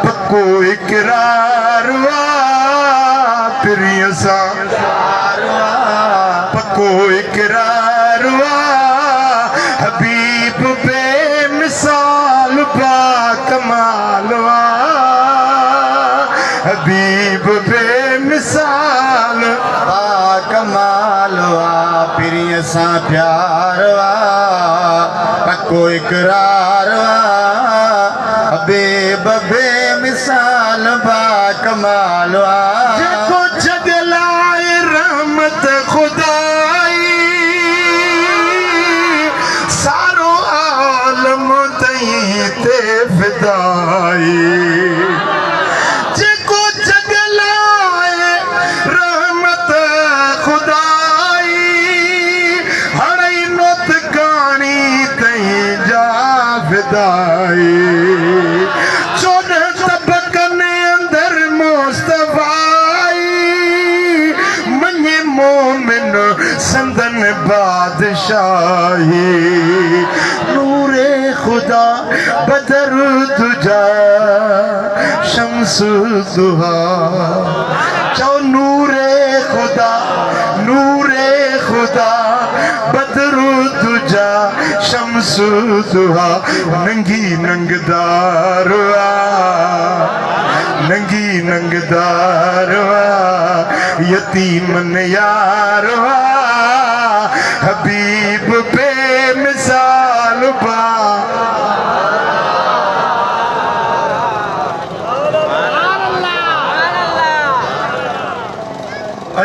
[SPEAKER 1] पक्को इकरार आ। पिरीअ सां पक्को इकरार आ। हबीब बेमिसाल बा कमाल आ। हबीब बेमिसाल
[SPEAKER 2] बा कमाल आ। पिरीअ सां प्यार आ, पक्को इकरार आ। हबीब बेमिसाल बा कमाल आ।
[SPEAKER 1] जेको जगलाए रहमत खुदाई, सारो आलम तई ते फिदाई। जेको जगलाए रहमत खुदाई, हड़ई नोत काणी तई जा फिदाई। 14 तबकने अंदर मुस्तफ़ाई, मने मोमिन संदन बादशाही। नूरे खुदा बदर तुझा शम्स दुहा। चो नूरे खुदा बदर तुझा शम्स दुहा। नंगी नंगदार आ, नंगी नंगदार आ। यतीमन यार आ। हबीब बेमिसाल बा।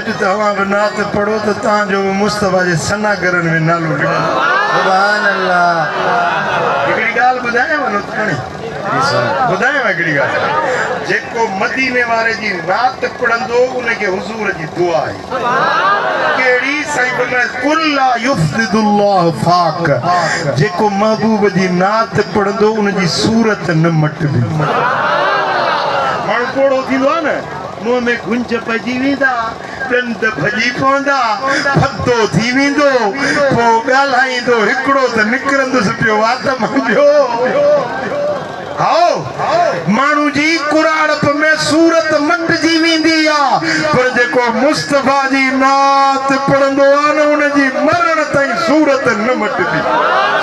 [SPEAKER 1] अज तव्हां बि नात पढ़ो त तव्हांजो बि मुस्तफ़ा जे सनागरनि में नालो लिखो
[SPEAKER 2] सुभान अल्लाह
[SPEAKER 1] हिकिड़ी ॻाल्हि ॿुधायांव न खणी ॿुधायांव हिकिड़ी ॻाल्हि जेको मदीने वारे जी रात पढ़ंदो उनखे हुज़ूर जी दुआ आहे कहिड़ी साईं फरमाए कुल ला युफ़्दिदुल्लाह फाक जेको महबूब जी नात पढ़ंदो उनजी सूरत न मटबी माण्हू पोड़ो थींदो आहे न मुंहं में गुंज पइजी वेंदा ॾंद भॼी पवंदा फतो थी वेंदो पोइ ॻाल्हाईंदो हिकिड़ो त निकिरंदुसि पियो वात मुंहिंजो माण्हू जी कुराड़प में सूरत मटिजी वेंदी आहे पर जेको मुस्तफ़ा जी नात पढ़ंदो आहे न उनजी मरण ताईं सूरत न मटदी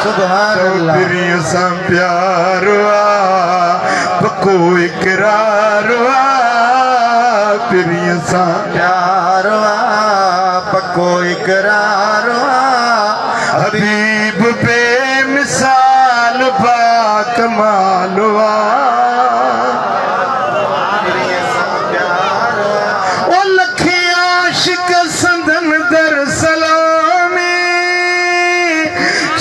[SPEAKER 2] सुभान अल्लाह
[SPEAKER 1] चौधरीअ सां प्यार आहे पको इक़रार आहे पिरीअ सां
[SPEAKER 2] प्यार पको इकरार
[SPEAKER 1] हबीब बेमिसाल बाकमाल ओ लखे आशिक संदन दर सलामी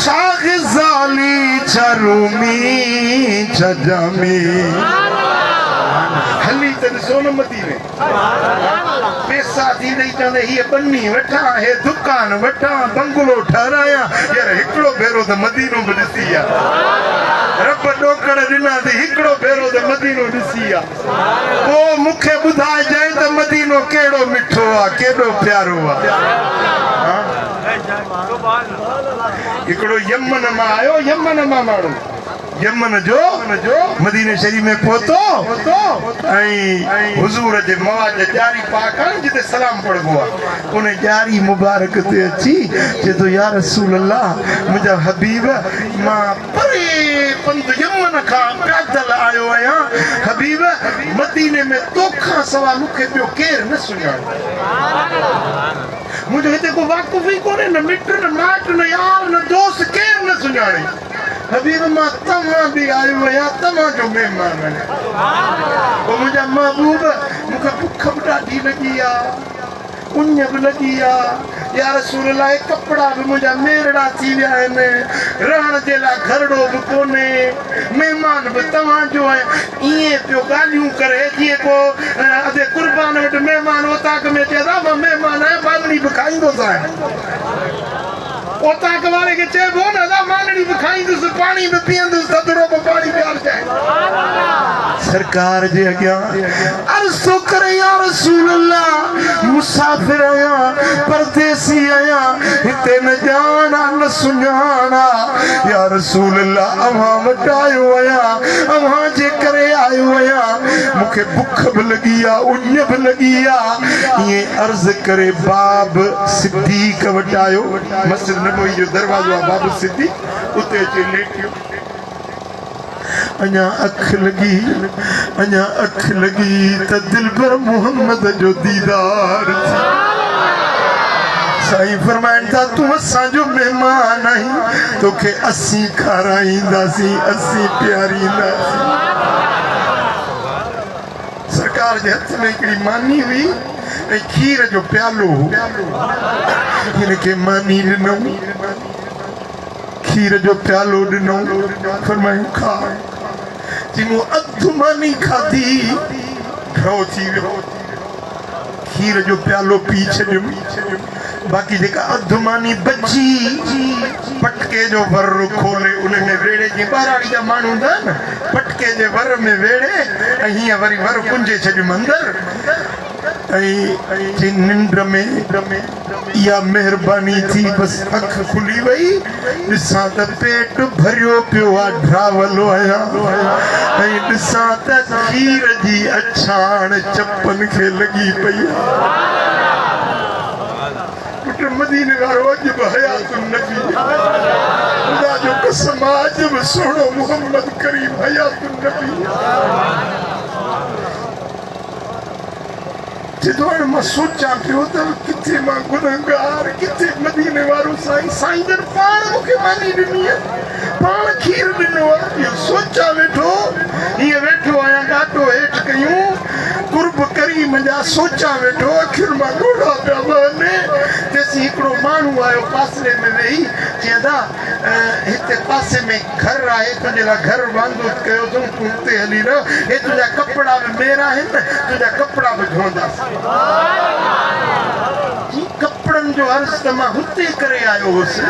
[SPEAKER 1] शाग़ज़ाली चरूमी छजामी हली त ॾिसो न मदीने पैसा थी ॾेई चवंदे हीअ बन्नी वठां हे दुकान वठां बंगलो ठारायां यार हिकिड़ो भेरो त मदीनो बि ॾिसी आहे रब ॾोकड़ ॾिना थी हिकिड़ो भेरो त मदीनो ॾिसी आहे पोइ मूंखे ॿुधाइजांइ त मदीनो कहिड़ो मिठो आहे केॾो प्यारो आहे हिकिड़ो यमन मां आयो यमन मां माण्हू यमन जो मदीने शरीफ में पहुतो ऐं हुज़ूर जे मवाद जारी पाक जिते सलाम पढ़बो आहे उन जारी मुबारक ते अची चए थो या रसूल अल्लाह मुंहिंजा हबीब मां परे पंध यमन खां पैदल आयो आहियां हबीब मदीने में तोखां सवाइ मूंखे ॿियो केरु न सुञाणे मुंहिंजो हिते को वाक़ुफ़ ई कोन्हे न मिट न माइट न यार न दोस्त केरु न सुञाणे हबीब मां तव्हां बि आयो आहियां तव्हांजो महिमान आहियां पोइ मुंहिंजा महबूब मूंखे बुख बि ॾाढी लॻी आहे उञ बि लॻी आहे या रसूल अल्लाह कपिड़ा बि मुंहिंजा मेरड़ा थी विया आहिनि रहण जे लाइ घरड़ो बि कोन्हे महिमान बि तव्हांजो आहे ईअं पियो ॻाल्हियूं करे जीअं को अधे कुर्बान वटि महिमान ओताक में चए था मां महिमान आहियां मानड़ी बि खाईंदुसि आहियां ओताक वारे खे चइबो न अदा मानड़ी बि खाईंदुसि पाणी बि पीअंदुसि थधिड़ो बि पाणी पीआरिजांइ सरकार जे अॻियां अर्ज़ थो करे या रसूल अल्लाह मुसाफ़िर आहियां परदेसी आहियां हिते न ॼाणा न सुञाणा या रसूल अल्लाह अव्हां वटि आयो आहियां अव्हां जे करे आयो आहियां मूंखे बुख बि लॻी आहे उञ बि लॻी आहे ईअं अर्ज़ करे बाब सिद्दीक़ वटि आयो मस्जिद नबवी जो दरवाज़ो आहे बाब सिद्दीक़ उते अची लेटियो अञा अख लॻी त दिलबर मोहम्मद जो दीदार साईं फरमाइनि था तूं असांजो महिमान आहीं तोखे असीं खाराईंदासीं असीं प्यारींदासीं सरकार जे हथ में हिकिड़ी मानी हुई ऐं खीर जो प्यालो हिनखे मानी ॾिनो खीर जो प्यालो ॾिनो फरमायूं खा चङो अधु मानी खाधी घणो थी वियो खीर जो प्यालो पी छॾियो बाक़ी जेका अधु मानी बची पटके जो वर खोले उनमें वेड़े जी ॿाराड़ी जा माण्हू हूंदा न पटके जे वर में वेड़े ऐं हीअं वरी वर पुंजे छॾियुमि अंदरि ऐं निंड में इहा महिरबानी थी बसि अख खुली वई ॾिसां त पेट भरियो पियो आहे ड्रावलो आहियां ऐं ॾिसां त खीर जी अछाण चपनि खे लॻी पई पुट मदीने वारो अॼु बि हयातुन नबी ख़ुदा जो कसम अॼु बि सुहिणो मोहम्मद करीम हयातुन नबी जदों मां सोचां पियो त किथे मां गुनहगार किथे मदीने वारो साईं जन पाण मूंखे मानी ॾिनी आहे पाण खीर ॾिनो आहे इहो सोचां वेठो हीअं वेठो आहियां ॾाढो हेठि कयूं कुर्ब वरी मुंहिंजा सोचा वेठो अखियुनि मां ॻोढ़ा पिया वहनि तेसीं हिकिड़ो माण्हू आयो पासे में वेही चईंदा हिते पासे में घर आहे तुंहिंजे लाइ घर वांदो कयो अथऊं तूं हुते हली रह हे तुंहिंजा कपिड़ा बि मेरा आहिनि तुंहिंजा कपिड़ा बि धोईंदासीं कपिड़नि जो अर्ज़ त मां हुते करे आयो हुउसि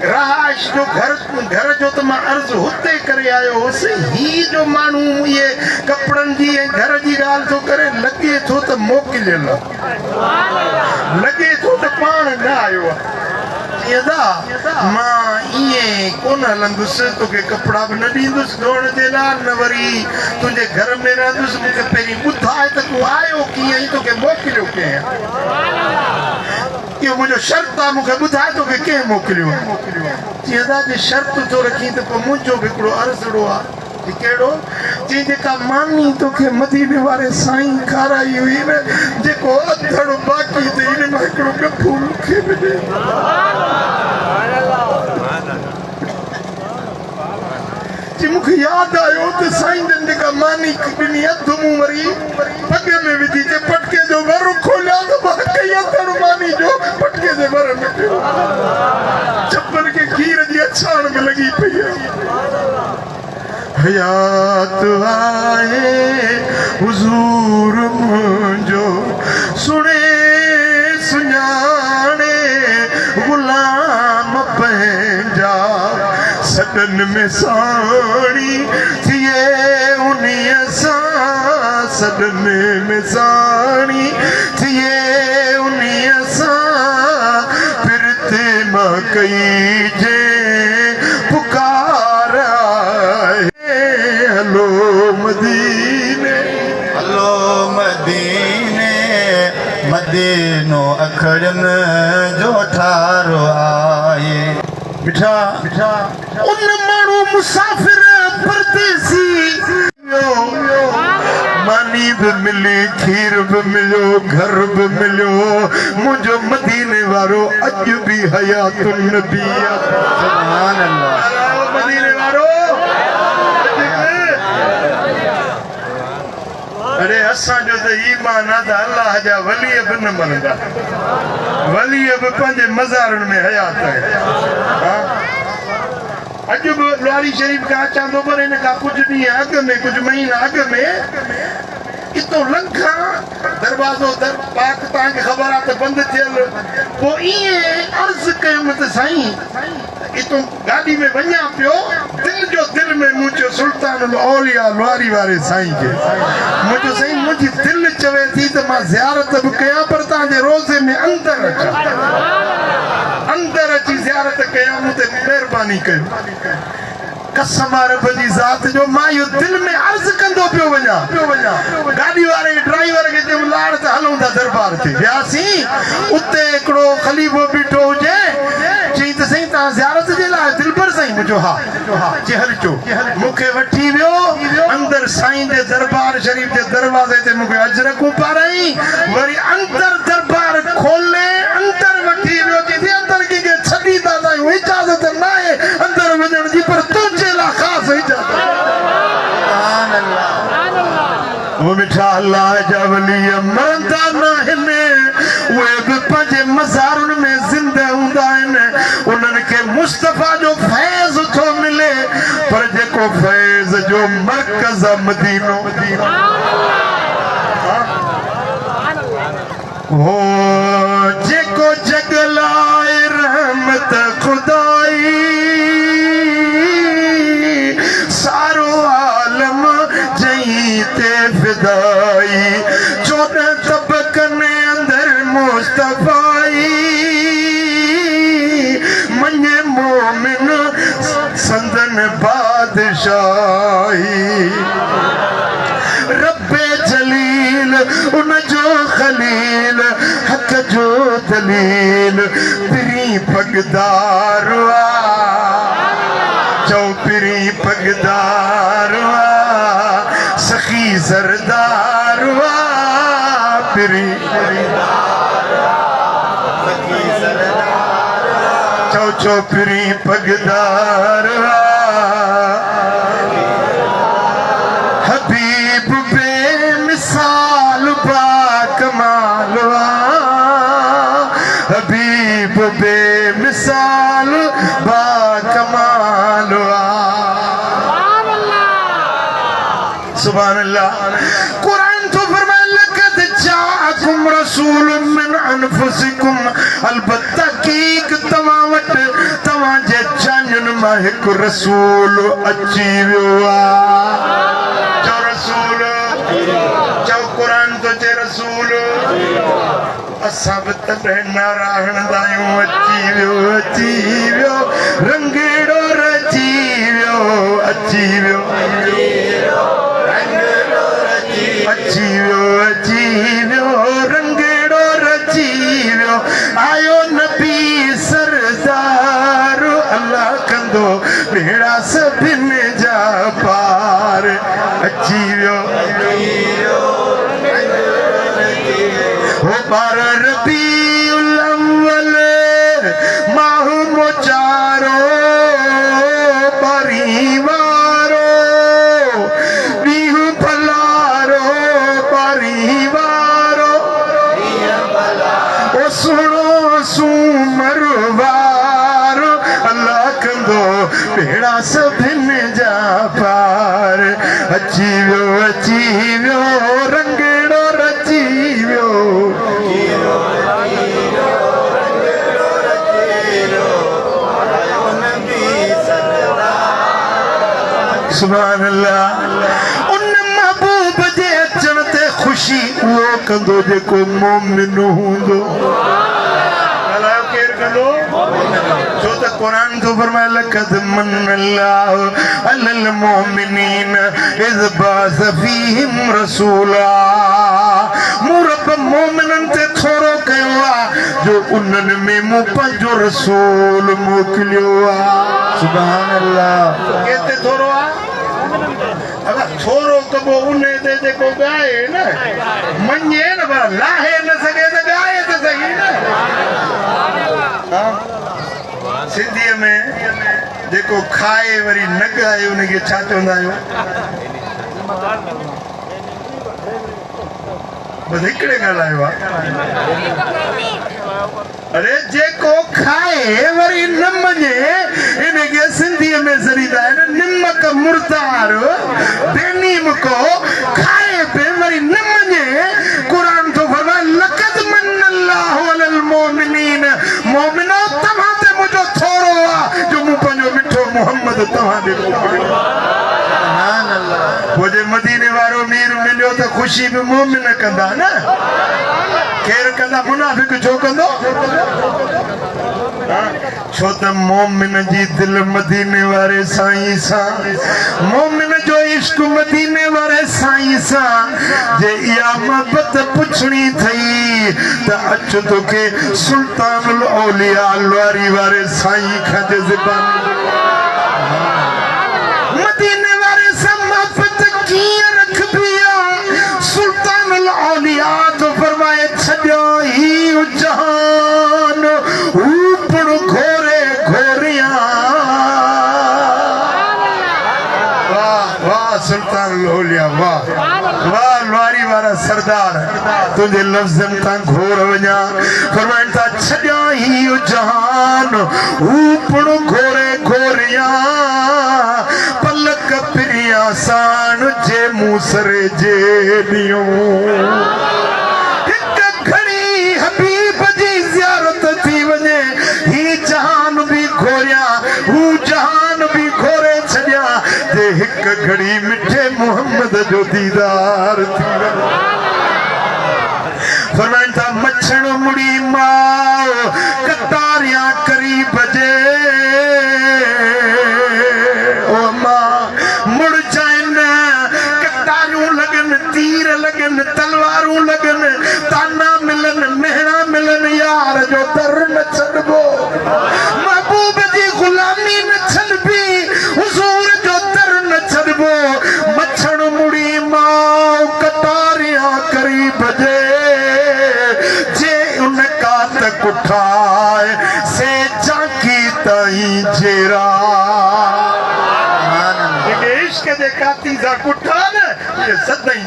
[SPEAKER 1] रहाइश जो घर जो त मां अर्ज़ हुते करे आयो हुउसि ही जो माण्हू इहे कपिड़नि जी ऐं घर जी ॻाल्हि थो करे लॻे थो त मोकिलियल लॻे थो त पाण न आयो आहे मां ईअं कोन हलंदुसि तोखे कपिड़ा बि न ॾींदुसि धोइण जे लाइ न वरी तुंहिंजे घर में रहंदुसि मूंखे पहिरीं ॿुधाए त तूं आयो कीअं ई तोखे मोकिलियो कंहिं इहो मुंहिंजो शर्त आहे मूंखे ॿुधाए तोखे कंहिं मोकिलियो चईंदा जे शर्त थो रखी त पोइ मुंहिंजो बि हिकिड़ो अर्ज़ड़ो आहे कहिड़ो चई जेका मानी तोखे मदीने वारे साईं खाराई हुई न जेको अधड़ बाक़ी ते इन मां हिकिड़ो गफू मूंखे बि ॾे मूंखे यादि आयो त साईं जन जेका मानी ॾिनी अधु मूं वरी पग में विझी जे पटके जो वर खोलिया त मां कई अधड़ मानी जो पटके जे वर में पियो छप्पर खे खीर जी अछाण में लॻी पई आहे हयात आए हुजूर मुंहिंजो सुणे सुञाणे गुलाम पंहिंजा सदन में साणी थिए उन्हीअ सां सदन में साणी थिए उन्हीअ सां फिरते मां कई जे पुकार हलो मदीने
[SPEAKER 2] मदीनो अखड़नि जो ठारो आहे
[SPEAKER 1] मिठा उन माण्हू मुसाफ़िर परदेसी मानी बि मिली खीर बि मिलियो घर बि मिलियो मुंहिंजो मदीने वारो अॼु बि हयातुन नबी
[SPEAKER 2] सुभान अल्लाह
[SPEAKER 1] मदीने वारो अरे असांजो त ईमान आहे त अल्लाह जा वली बि न मरंदा वली बि पंहिंजे मज़ारनि में हयात आहे अॼु बि लारी शरीफ़ खां अचां थो पर हिन खां कुझु ॾींहं अॻु में कुझु महीना अॻु में इतो लंघां दरवाज़ो पाक तव्हांखे ख़बर आहे त बंदि थियल पोइ ईअं अर्ज़ु कयुमि त साईं इतो गाॾी में वञा पियो दिलि जो दिलि में मूं चयो सुल्तान औलिया लुआरी वारे साईं खे मुंहिंजो साईं मुंहिंजी दिलि चवे थी त मां ज़ियारत बि कयां पर तव्हांजे रोज़े में अंदरि अचां अंदरि अची ज़ियारत कयां मूं ते महिरबानी कयो कसम रब जी ज़ात जो मां इहो दिलि में अर्ज़ु कंदो पियो वञा गाॾी वारे ड्राइवर खे चयो लाड़ त हलूं था दरबार ते वियासीं उते हिकिड़ो ख़लीफ़ो बीठो हुजे चई त साईं तव्हां ज़ियारत जे लाइ दिलबर साईं मुंहिंजो हा चई हल चो मूंखे वठी वियो अंदरि साईं जे दरबार शरीफ़ जे दरवाज़े ते मूंखे अजरकूं पाराई वरी अंदरि दरबार खोले अंदरि वठी वियो चई अंदरि कंहिंखे छॾींदा आहियूं इजाज़त न आहे अंदरि वञण जी पर तुंहिंजे लाइ ख़ासि इजाज़त वो मिठा अल्लाह जा वली मरंदा न आहिनि उहे बि पंहिंजे मज़ारुनि में ज़िंदा हूंदा आहिनि उन्हनि खे मुस्तफ़ा जो फैज़ थो मिले पर जेको फैज़ जो मरकज़ मदीनो हो जेको जगलाए रहमत खुदाई सारो आलम जहीं ते फिदाई 14 तबकने अंदर मुस्तफ़ाई मने मोमिन संदन बादशाही रब्बे जलील उन जो खलील हक जो दलील पिरी पगदारवा चौपिरी पगदारवा सखी सरदारवा पिरी चौ चौपिरी पगदारवा हबीब बेमिसाल जमाल बा कमाल सुभान अल्लाह। कुरान तो फरमाए लक़द जाअकुम रसूलुम मिन अनफुसिकुम अलबत्ता कीक तव्हां वटि तव्हां जे जानियुनि मां हिकु रसूल अची वियो आहे। चओ रसूल, चओ कुरान तो चे रसूल। असां बि तॾहिं नारा हणंदा आहियूं अची वियो अची वियो रंगेड़ो रची वियो अची वियो अची वियो रंगेड़ो रची वियो आयो नबी सरदार अल्लाह कंदो बेड़ा सभिनि जा पार अची वियो हो बार रबीउल अव्वल माह मोचारो परिवारो बीहू भलारो परिवारो ओ सुनो सूमरवारो अल्लाह कंदो बेड़ा सभिनि जा पार अची वियो रंगेड़ो रची वियो सुभान अल्लाह। उन महबूब जे अचण ते ख़ुशी उहो कंदो जेको मोमिन हूंदो। अलाह केरु कंदो? छो त कुरान तो फरमाए लक़द मन्नल्लाहु अलल मोमिनीन इज़ बअस फीहिम रसूला। मूं रब मोमिननि ते थोरो कयो आहे जो उन्हनि में मूं पंहिंजो रसूल मोकिलियो आहे।
[SPEAKER 2] सुभान अल्लाह।
[SPEAKER 1] केते थोरो आहे? अगर थोरो कबो उन ते जेको ॻाए न मञे न पर लाहे न सघे त ॻाए त सही न। सिंधीअ में जेको खाए वरी न ॻाए उनखे छा चवंदा आहियूं? बस हिकिड़े ॻाल्हायो आहे। अरे जेको खाए वरी न मञे इनखे सिंधीअ में सरींदा आहिनि निमक मुर्दार बेनीम को खाए पे वरी न मञे। कुरान तो फरमाए लक़द मन्नल्लाहु अलल मोमिनीन मोमिनो तव्हां ते मुंहिंजो थोरो आहे जो मूं पंहिंजो मिठो मोहम्मद तव्हां ॾे मोकिलियो। वो जे मदीने वारो मीर मिलियो त ख़ुशी बि मोमिन कंदा न। केरु कंदा? मुनाफ़िक छो कंदो? छो त मोमिन जी दिल मदीने वारे साईं सां मोमिन जो इश्क मदीने वारे साईं सां जे इहा मोहबत पुछणी थई त अच तोखे सुल्तानुल औलिया लवारी वारे साईं खां जे ज़बानी मदीने वारे सां मोहबत कीअं रखबी आहे। सुल्तानुल औलिया तो फरमाए छॾियो ही जहान ऊपण घोरे घोरियां। वाह वाह सुल्तानुल औलिया वाह वाह लवारी वारा सरदार तुझे लफ्ज़नि तां घोर वञा। फरमाइनि था छॾियो ही जहान ऊपण घोरे घोरियां पलक पिरिया साण जे मूसरे जे ॾियूं। हिक घड़ी हबीब जी ज़ियारत थी वञे ही जहान भी घोरिया हू जहान भी घोरे छॾिया जे हिक घड़ी मिठे मोहम्मद जो दीदार थी वञे। फरमाइनि था मछड़ मुड़ी माओ कतारियां करी बजे ओ मां मुड़ जाइनि कतारियूं लगन तीर लगन तलवारूं लगन ताना मिलन मेहणा मिलन यार जो दर न छॾबो। महबूब जी गुलामी न छॾबी हुजूर जो दर न छॾबो। मछड़ मुड़ी माओ कतारियां करी बजे जे उनका तक उठाए से जाकी ताई जेरा। इश्क जे काती जा कुठा न ये सदाई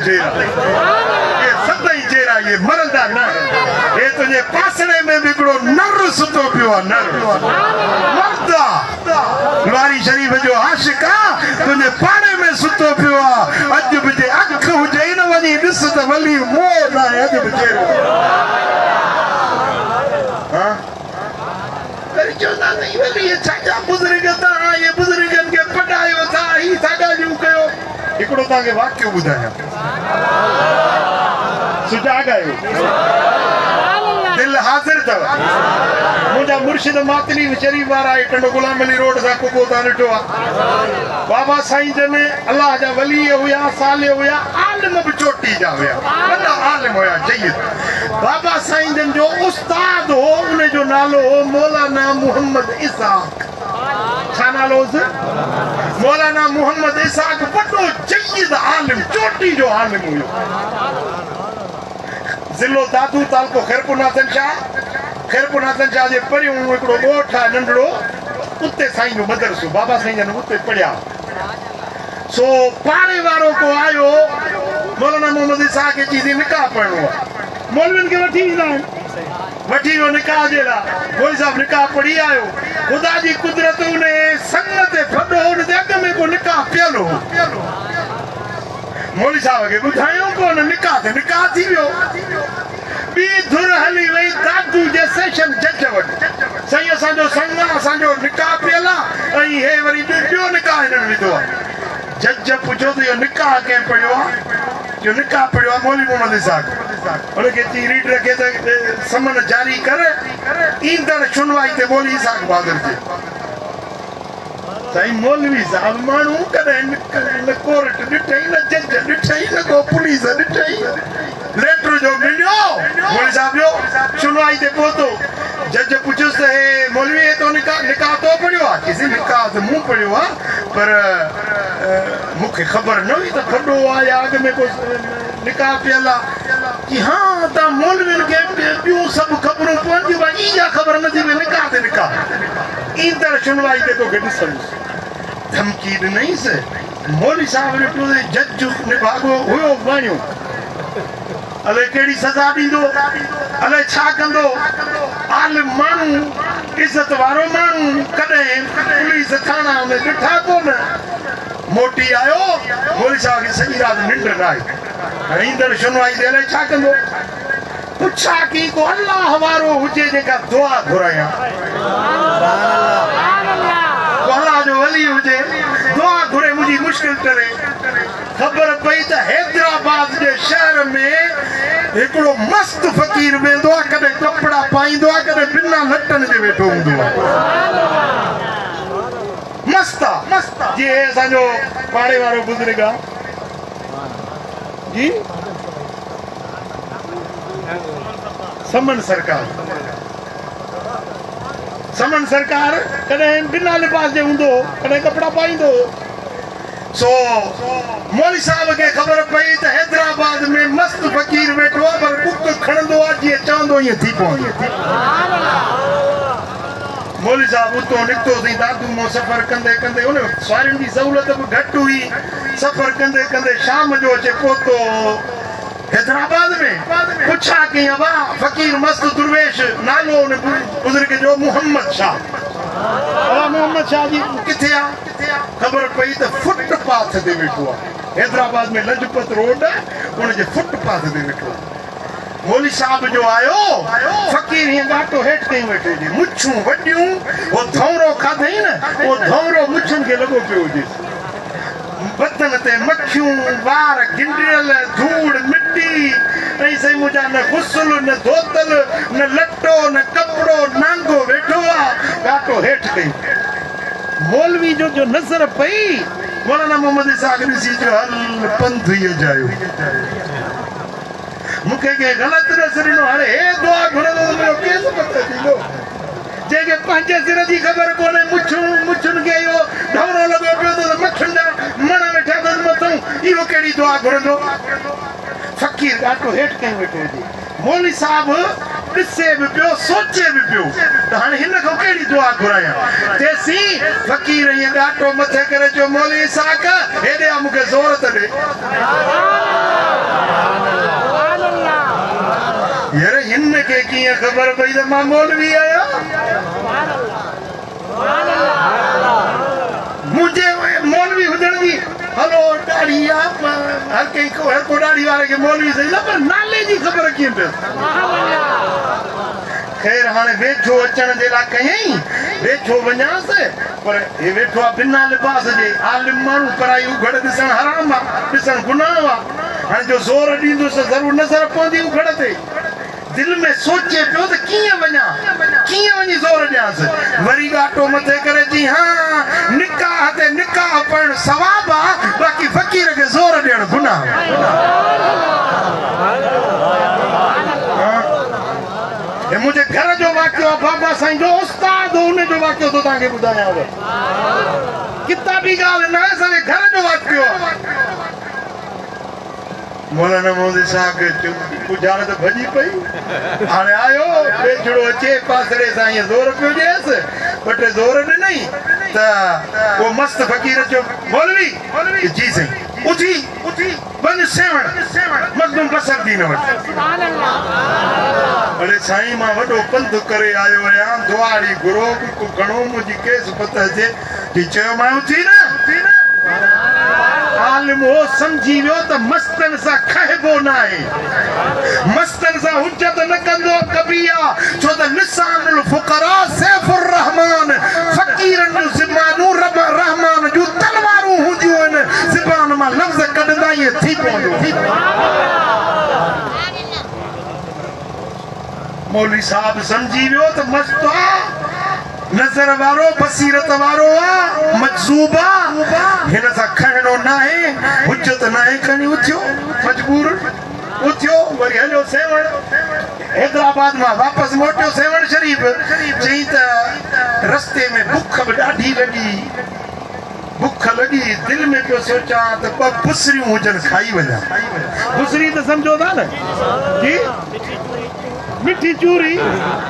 [SPEAKER 1] जेरा ये मरदा न। ये तुझे पासने में बिगड़ो नर सुतो पियो नर मर्दा लवारी शरीफ जो आशिका तुझे पाने में सुतो पियो अज बजे अख हुजे न वनी दिस त वली मो ना अज बजे हां पर जो ना नहीं वली ये छाजा बुजुर्ग ता ये बुजुर्गन के पढ़ायो था ही सागा जू कयो एकड़ो ता के वाक्य बुधाया सुजा गयो दिल हाजिर था मुझा मुर्शिद मातनी शरीफ वारा टंडो गुलाम अली रोड सा को बोता नटो बाबा साईं जने अल्लाह जा वली हुया साले हुया आलिम भी चोटी जा हुया वडा आलिम हुया जयद बाबा साईं जन जो उस्ताद हो उन्हें जो नालो हो मौलाना मोहम्मद इसाक छा नालो मौलाना मोहम्मद इसाक वडो जयद आलिम चोटी जो आलिम हुयो जिलो दादू तालको खैरपुनाथन शाह जे परियों हिकिड़ो ॻोठ आहे नंढड़ो उते साईं जो मदरसो बाबा साईं जन उते पढ़िया सो पाड़े वारो को आयो मौलाना मोहम्मद इसाक खे चई निकाह पढ़णो आहे मौलवियुनि खे वठी ईंदा आहिनि वठी वियो निकाह जे लाइ मौलवी साहब निकाह पढ़ी आयो ख़ुदा जी कुदरत उन संग ते फॾो उन जे अॻ में को निकाह पियल हो मौलवी साहब खे ॿुधायूं कोन निकाह ते निकाह थी वियो ॿी धुर हली वई दादू जे सेशन जज वटि साईं असांजो संग आहे असांजो निकाह पियल आहे ऐं हे वरी ॿियो निकाह हिननि विधो आहे जज पुछो त इहो निकाह कंहिं पढ़ियो आहे जो निकाह पढ़ियो आहे मौलवी मोहम्मद इसाक हुनखे चई रीडर खे त समन जारी करे ईंदड़ सुनवाई ते मौलवी इसाक बहादुर जे साईं मौलवी साहब माण्हू कॾहिं न कोर्ट ॾिठई न जज ॾिठई न को पुलिस ॾिठई लेटर जो मिलियो मौलवी साहब जो सुनवाई ते पहुतो जज पुछियुसि त हे मौलवी तो निकाह तो पढ़ियो आहे किसी निकाह त मूं पढ़ियो आहे पर मूंखे ख़बर न हुई त खॾो आहे या अॻ में को निकाह पियल आहे कि हाँ तव्हां मौलवियुनि खे ॿियूं सभु ख़बरूं पवंदियूं भाई इहा ख़बर न थी भई निकाह ते निकाह ईंदड़ सुनवाई ते तोखे ॾिसंदुसि धमकी ॾिनईंसि मौलवी साहब ॾिठो जज निभागो हुयो वाणियो अलाए कहिड़ी सज़ा ॾींदो अलाए छा कंदो आलिम माण्हू इज़त वारो माण्हू कॾहिं पुलिस थाणा में ॾिठा कोन मोटी आयो मौलवी साहब खे सॼी राति निंड न आई ईंदड़ सुनवाई ते अलाए छा कंदो पुछा की को अल्लाह वारो हुजे जेका दुआ घुरायां अल्लाह जो वली हुजे दुआ घुरे मुंहिंजी मुश्किल करे ख़बर पई त हैदराबाद जे शहर में हिकिड़ो मस्त फ़कीर वेंदो आहे कॾहिं कपिड़ा पाईंदो आहे कॾहिं बिना लटनि जे वेठो हूंदो आहे मस्त आहे जीअं असांजो पाड़े वारो बुज़ुर्ग आहे जी समन सरकार कॾहिं बिना लिबास जे हूंदो कॾहिं कपिड़ा पाईंदो सो मौलवी साहब खे ख़बर पई त हैदराबाद में मस्त फ़कीर वेठो आहे पर बुक खणंदो आहे जीअं चवंदो ईअं थी पवंदो मौलवी साहब उतो निकितोसीं दादू मां सफ़र कंदे कंदे उन सवारियुनि जी सहूलियत बि घटि हुई सफ़र कंदे कंदे शाम जो अचे पहुतो हैदराबाद में पुछा कई वाह फ़कीर मस्त दुर्वेश नालो उन बुज़ुर्ग जो मोहम्मद शाह जी किथे आहे ख़बर पई त फुटपाथ ते वेठो आहे हैदराबाद में लजपत रोड उन जे फुटपाथ ते वेठो आहे मौलवी साहब जो आयो फ़कीर हीअं ॾाटो हेठि कई वेठो हुजे मुछूं वॾियूं उहो धौरो खाधई न उहो धौरो मुछुनि खे लॻो पियो हुजे बदन ते मक्खियूं वार गिंडियल धूड़ मिटी ऐं साईं मुंहिंजा न गुसल न धोतल न लटो न कपिड़ो नांगो वेठो आहे ॾाटो हेठि कई मौलवी जो नज़र पई मौलाना मोहम्मद इसाक ॾिसी जो हल पंथ ई अजायो मूंखे कंहिं ग़लति नज़र ॾिनो हाणे हे दुआ घुरंदो त मुंहिंजो केस पत थींदो जंहिंखे पंहिंजे सिर जी ख़बर कोन्हे मुछुनि खे इहो ढवरो लॻो पियो त मखियुनि जा मण वेठा अथसि मथां इहो कहिड़ी दुआ घुरंदो फ़कीर ॾाढो हेठि कई वेठो हुजे मौलवी साहब ॾिसे बि पियो सोचे बि पियो त हाणे हिन खां कहिड़ी दुआ घुरायां तेसीं फ़कीर ईअं ॾाढो मथे करे चयो मौलवी इसाक हेॾे आ मूंखे ज़ोर त ॾे यार हिन खे की खबर पई तो मां मौलवी आया मुझे मौलवी हुजण जी हलो दाढ़ी हर कहीं को हर को दाढ़ी वाले के मौलवी सही ना पर नाले जी खबर कीअं पे खैर हाणे वेठो अचण जे लाइ कयईं वेठो वञांसि पर हे वेठो आहे बिना लिबास जे आलिम माण्हू पराई उघड़ ॾिसण हराम आहे ॾिसण गुनाह आहे हाणे जो ज़ोर ॾींदुसि ज़रूरु नज़र पवंदी उघड़ ते दिल में सोचे पियो त कीअं वञा कीअं वञी ज़ोर ॾियांसि वरी घाटो मथे करे चई हाँ निकाह ते निकाह पढ़णु सवाब आहे बाक़ी फ़क़ीर खे ज़ोर ॾियणु गुनाह ये मुझे घर जो वाक्य बाबा साईं जो उस्ताद उन जो वाक्य तो तव्हांखे ॿुधायांव किताबी ॻाल्हि न आहे असांजे घर जो वाक्य मौलाना मोदी साहब खे पुॼाण त भॼी पई हाणे आयो वेझड़ो अचे पासरे सां ईअं ज़ोर पियो ॾियसि ॿ टे ज़ोर ॾिनई त उहो मस्त फ़क़ीर चयो मौलवी जी साईं उथी वञ सेवण मखदूम बसर दी न वटि अरे साईं मां वॾो पंधु करे आयो आहियां दुआरी घुरो को घणो मुंहिंजी केस पत अचे चयो मां उथी न आलिम हो समझी वियो त मस्तन सां खहिबो न आहे मस्तन सां हुज्जत न कंदो कबिया छो त लिसानुल फुकरा सैफुर रहमान फ़क़ीरन जूं ज़बानूं रहमान जूं तलवारूं हूंदियूं आहिनि ज़बान मां लफ़्ज़ कढंदा ई थी पवंदो मौलवी साहब समझी वियो त मस्त आहे नज़र वारो बसीरत वारो आहे मजज़ूब आहे हिन सां खणणो न आहे हुज्जत न आहे खणी उथियो मजबूर उथियो वरी हलियो सेवण हैदराबाद मां वापसि मोटियो सेवण शरीफ़ चई त रस्ते में बुख बि ॾाढी लॻी बुख लॻी दिलि में पियो सोचां त ॿ बुसरियूं हुजनि खाई वञा बुसरी त सम्झो था न जी मिठी चूरी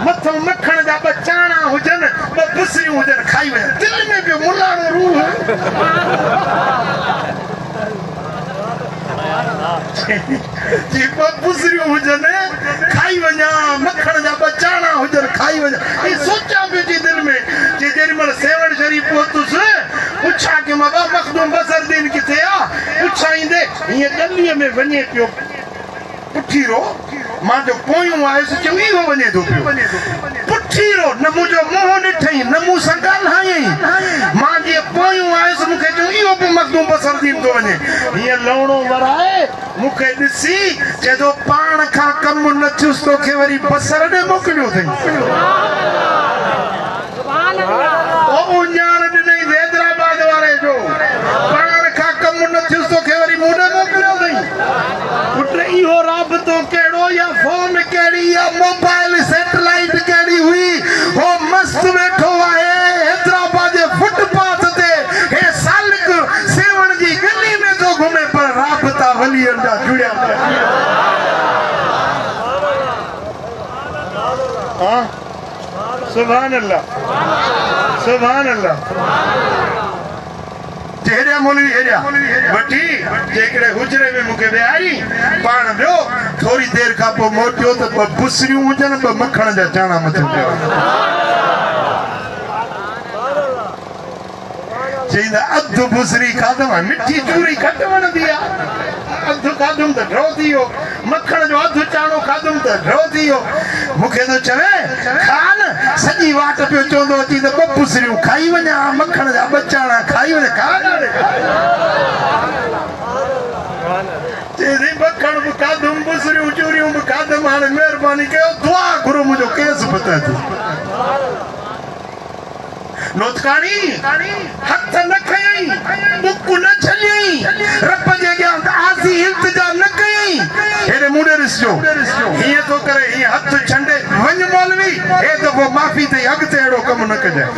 [SPEAKER 1] मथो मखण जा ॿ चाणा हुजनि ॿ बुसरियूं हुजनि खाई वञनि दिलि में पियो मुलाणो रूह जी ॿ बुसरियूं हुजनि खाई वञा मखण जा ॿ चाणा हुजनि खाई वञा ही सोचां पियो जी दिलि में जे जेॾी महिल सेवण शरीफ़ पहुतुसि पुछां की मां ॿ मखदूम बसर दीन किथे आहे पुछाईंदे हीअं गलीअ में वञे पियो पुठीरो मां जो पोयूं आयुसि चयो इहो वञे थो पियो पुठीरो न मुंहिंजो मुंहुं ॾिठई न मूं सां ॻाल्हायईं मां जीअं पोयूं आयुसि मूंखे चयो इहो बि मखदूम बसर दीन थो वञे हीअं लवणो वराए मूंखे ॾिसी चए थो पाण खां कमु न थियुसि तोखे वरी बसर ॾे मोकिलियो अथई उञाण ॾिनई हैदराबाद वारे जो पाण खां कमु न थियुसि तोखे वरी मूं ॾे मोकिलियो अथई पुट इहो राबतो कहिड़ो या फोन कहिड़ी या मोबाइल सैटेलाइट कहिड़ी हुई हो मस्त वेठो आहे हैदराबाद जे फुटपाथ ते हे सालिक सेवण जी गली में थो घुमे पर राबता वलियनि जा जुड़िया हाँ सुभान अल्लाह सुभान अल्लाह हेरिया मौलवी हेरिया वठी जेकॾहिं हुजरे में मूंखे विहारी पाण वियो थोरी देरि खां पोइ मोटियो त ॿ बुसरियूं हुजनि ॿ मखण जा चाणा मथे चईंदा अधु बुसरी खाधम मिठी चूरी घटि वणंदी आहे अधु खाधुमि त ड्रो थी वियो मखण जो अधु चाणो खाधुमि त ड्रो थी वियो मूंखे थो चवे खा न सॼी वाट पियो चवंदो अची त ॿ बुसरियूं खाई वञा मखण जा ॿ चाणा खाई वञा खा चई मखण बि खाधुमि बुसरियूं चूरियूं बि खाधुमि हाणे महिरबानी कयो दुआ घुरो मुंहिंजो केस पता थी नोतकाणी हथ न खयई बुक न छलियई रब जे अॻियां आसी इल्तिजा न कयई हेॾे मुड़े ॾिसजो हीअं थो करे हीअं हथ छंडे वञ मौलवी हे दफ़ो माफ़ी अथई अॻिते अहिड़ो कमु न कजांइ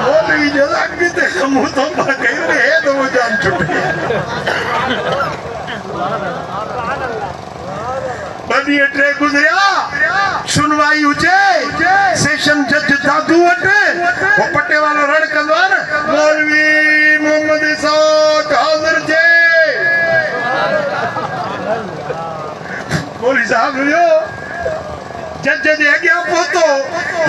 [SPEAKER 1] मौलवी जो अॻिते कमु थो कयूं हे दफ़ो जान छुटे ॿ ॾींहं टे गुज़रिया सुनवाई हुजे सेशन जज दादू वटि वो पटे वालो रड़ कंदो आहे न मौलवी मोहम्मद इसाक हाज़िर थिए मौलवी साहब वियो जज जे अॻियां पहुतो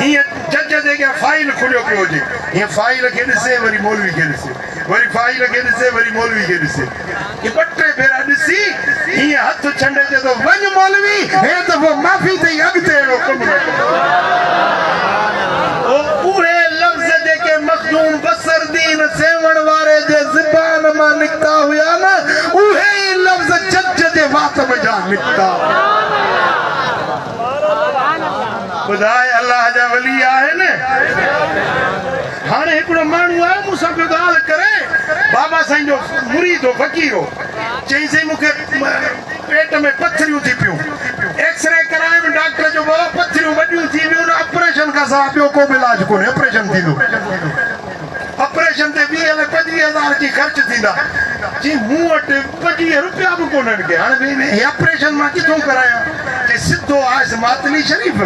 [SPEAKER 1] हीअं जज जे अॻियां फाइल खुलियो पियो हुजे हीअं फाइल खे ॾिसे वरी मौलवी खे ॾिसे वरी फाइल खे ॾिसे वरी मौलवी खे ॾिसे ॿ टे भेरा ॾिसी हीअं हथ छंडे चए थो वञ मौलवी हे दफ़ो माफ़ी अथई अॻिते अहिड़ो कमु उहे लफ़्ज़ जेके मखदूम बसरदीन सेवण वारे जे ज़बान मां निकिता हुया न उहे ई लफ़्ज़ जज जे वात में जा निकिता ॿुधाए अल्लाह जा वली आहिनि हाणे हिकिड़ो माण्हू आहे मूंसां पियो ॻाल्हि करे बाबा साईं जो मुरीद हो फ़क़ीर हो चईंसि मूंखे पेट में पथरियूं थी पियूं एक्सरे करायुमि डॉक्टर जो बाबा पथरियूं वॾियूं थी वियूं ऑपरेशन खां सवाइ ॿियो को बि इलाज कोन्हे ऑपरेशन थींदो ऑपरेशन ते 20-25,000 जी ख़र्च थींदा जी मूं वटि 25 रुपया बि कोन्हनि के हाणे ऑपरेशन मां किथां करायां कि सिधो आयुसि मातली शरीफ़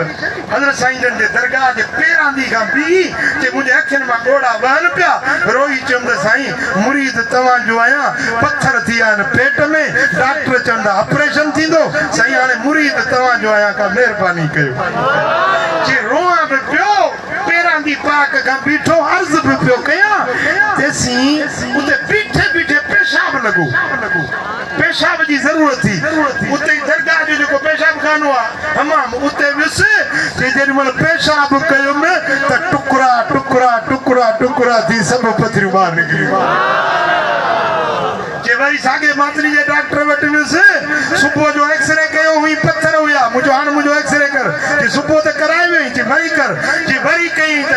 [SPEAKER 1] हज़रत साईं जन जे दरगाह जे पेरांदी खां बीही कि मुंहिंजे अखियुनि मां ॻोढ़ा वहनि पिया रोई चयुमि त साईं मुरीद तव्हांजो आहियां पथर थी विया आहिनि पेट में डॉक्टर चवंदा ऑपरेशन थींदो साईं हाणे मुरीद तव्हांजो आहियां का महिरबानी कयो जी रोआं बि पियो पेरांदी पाक खां बीठो अर्ज़ बि पियो कयां तेसीं उते बीठे बीठे पेशाब लॻो पेशाब जी ज़रूरत थी उते दरगाह जो जेको पेशाब खानो आहे हमाम उते वियुसि कि जेॾी महिल पेशाब कयुमि त टुकड़ा टुकड़ा टुकड़ा टुकड़ा थी सभु पथरियूं ॿाहिरि निकिरियूं जे वरी साॻे मातरी जे डॉक्टर वटि वियुसि सुबुह जो एक्सरे कयो हुई पथर हुया मुंहिंजो एक्सरे कर कि सुबुह त कराए वई जी वरी कर जी वरी कई त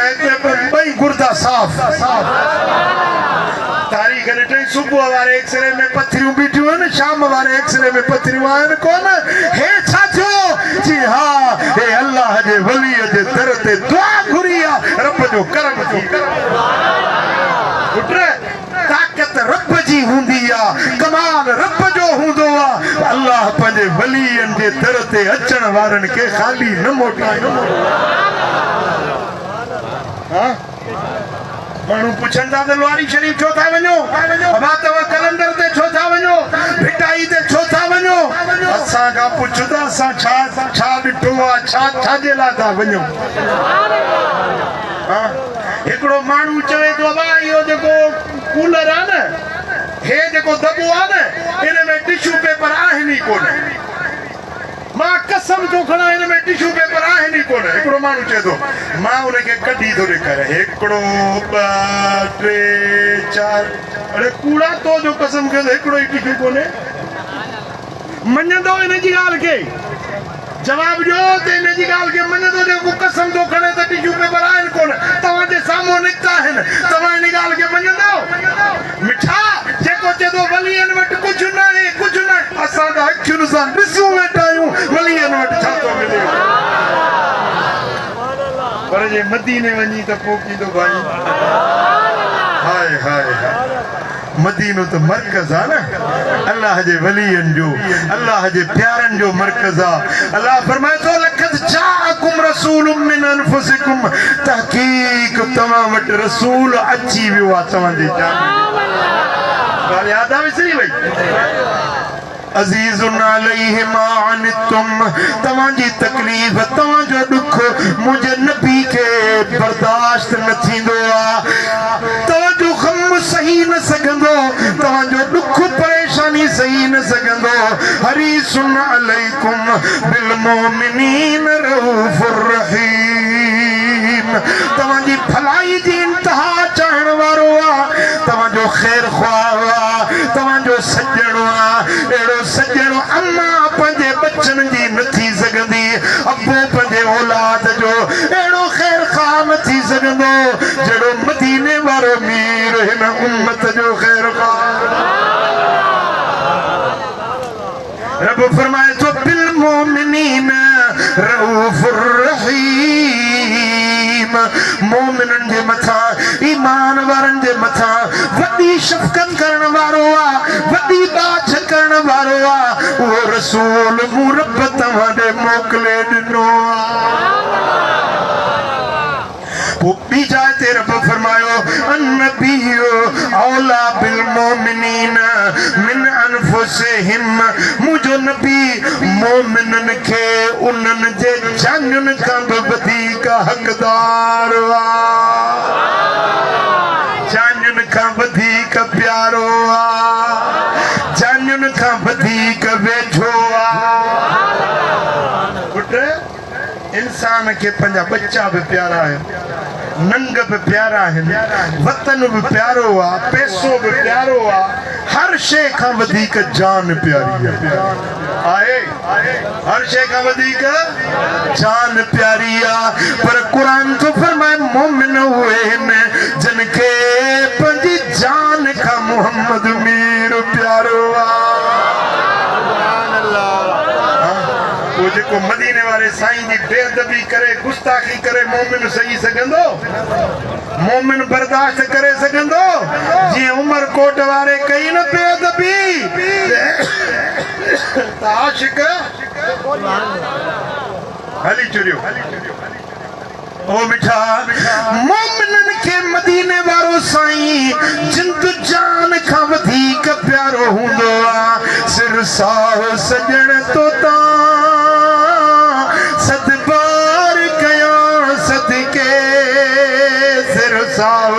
[SPEAKER 1] ॿई गुर्दा साफ़ तारीख़ ॾिठई सुबुह वारे एक्सरे में पथरियूं बीठियूं आहिनि शाम वारे एक्सरे में पथरियूं आहिनि कोन हे छा थियो जी हा हे अल्लाह जे वलीअ जे दर ते दुआ घुरी आहे रब जो करम थी पुट ताक़त रब जी हूंदी आहे कमाल रब जो हूंदो आहे अल्लाह पंहिंजे वलीअनि जे दर ते अचण वारनि खे ख़ाली न मोटाए माण्हू पुछनि था त लुआरी शरीफ़ छो था वञो अबा तव्हां कलंदर ते छो था वञो भिटाई ते छो था वञो असां खां पुछो त असां छा ॾिठो आहे छाजे लाइ था वञूं हिकिड़ो माण्हू चवे थो अबा इहो जेको कूलर आहे न हे जेको दॿो आहे न इन में टिशू पेपर आहिनि ई कोन मां कसम थो खणा हिन में टिशू पेपर आहिनि ई कोन हिकिड़ो माण्हू चए थो मां उनखे कढी थो ॾेखारियां हिकिड़ो 2 3 4 अड़े कूड़ा तो जो कसम कयो हिकिड़ो ई टिशू कोन्हे मञंदो इन जी ॻाल्हि खे जवाब ॾियो त इन जी ॻाल्हि खे मञंदो जेको कसम थो खणे त टिशू पेपर आहिनि कोन तव्हांजे साम्हूं निकिता आहिनि तव्हां इन ॻाल्हि खे मञंदो मिठा जेको चए थो वलीअनि वटि कुझु न आहे कुझु न आहे असां त अखियुनि सां ॾिसूं वेठा आहियूं वलीअनि वटि छा थो मिले पर जे मदीने वञी त पोइ कींदो भाई हाय हाय मदीनो तो मरकज़ आहे न अल्लाह जे वलीअनि जो अल्लाह जे प्यारनि जो मरकज़ आहे अल्लाह फरमाए थो लक़द जाअकुम रसूलुम मिन अनफुसिकुम तहक़ीक़ तव्हां वटि रसूल अची वियो आहे तव्हांजे ॻाल्हि यादि आहे विसरी वई अज़ीज़ुन अलैहि मा अनितुम तव्हांजी तकलीफ़ तव्हांजो ॾुख मुंहिंजे नबी खे बर्दाश्त न थींदो आहे तव्हांजो ग़म सही न सघंदो तव्हांजो ॾुख परेशानी सही न सघंदो हरीसुन अलैकुम बिल मोमिनीन रऊफ़ुर रहीम तव्हांजी भलाई जी इंतहा चाहण वारो आहे तव्हांजो ख़ैर ख़्वाह आहे तव्हांजो सॼणो आहे अहिड़ो सॼणो अम्मा पंहिंजे बचनि जी न थी सघंदी अबो पंहिंजे औलाद जो अहिड़ो ख़ैर ख़्वाह न थी सघंदो जहिड़ो मदीने वारो मीर हिन उम्मत जो ख़ैर ख़्वाह रब फरमाए थो बिल मोमिनीन रऊफ़ुर रहीम मोमिननि जे मथां ईमान वारनि जे मथां वॾी शफ़क़त करण वारो आहे वॾी बाछ करण वारो आहे उहो रसूल मूं रब तव्हां ॾे मोकिले ॾिनो पोइ ॿी जाइ ते रब फरमायो अन्नबिय्यु औला बिल मोमिनीन मिन अनफुसिहिम अनफुसिहिम मुझो नबी मोमिनन के उन्हनि जे जानुनि खां बि वधीक हक़दार आ जानुनि खां वधीक प्यारो आ जानुनि खां वधीक वेझो आ पुट इंसान के पंहिंजा बच्चा भी प्यारा आहिनि नंग भी प्यारा आहिनि वतन भी प्यारो आ पैसो भी प्यारो आ हर शइ खां वधीक जान प्यारी आहे हर शइ खां वधीक जान प्यारी आ पर क़ुरान तो फरमाए मोमिन उहे आहिनि जिन खे पंहिंजी जान खां मोहम्मद मीर प्यारो आ वो जेको मदीने वाले साईं जी बेअदबी करे गुस्ताखी करे मोमिन सही सघंदो मोमिन बर्दाश्त करे सघंदो जीअं उमरकोट वारे कई न बेअदबी त आशिक हली चुरियो ओ मिठा मोमिनन के मदीने वारो साईं जिंद जान खां वधीक प्यारो हूंदो आ सिर साह सजण तो सदबार कया सदके सिर साह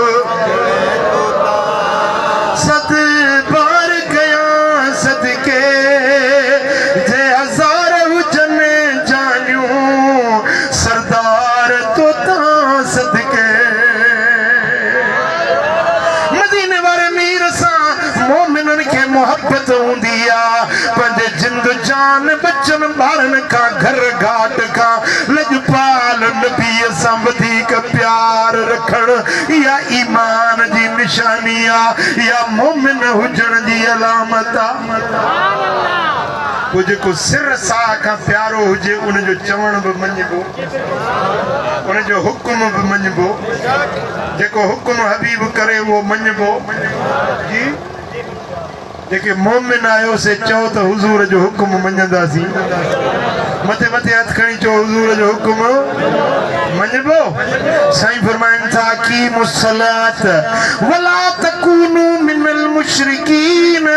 [SPEAKER 1] सदबार कया सदके जे हजार हुजन जानियूं सरदार तो सदके मदीने वारे मीर सां मोमिनन के मोहब्बत हूंदी आ पंहिंजे जिंद जान बचन ॿारनि खां घर घाट खां लॼपाल नबीअ सां वधीक प्यार रखण इहा ईमान जी निशानी आ इहा मोमिन हुजण जी अलामत आ वो जेको सिर साह खां प्यारो हुजे उनजो चवण बि मञिबो उनजो हुकुम बि मञिबो जेको हुकुम हबीब करे उहो मञिबो जी जेके मोमिन आयो से चओ त हुज़ूर जो हुकुम मञंदासीं मथे मथे हथ खणी चओ हुज़ूर जो हुकुम मञिबो साईं फरमाइनि था की मुसलात वला तकूनू मिनल मुशरिकीन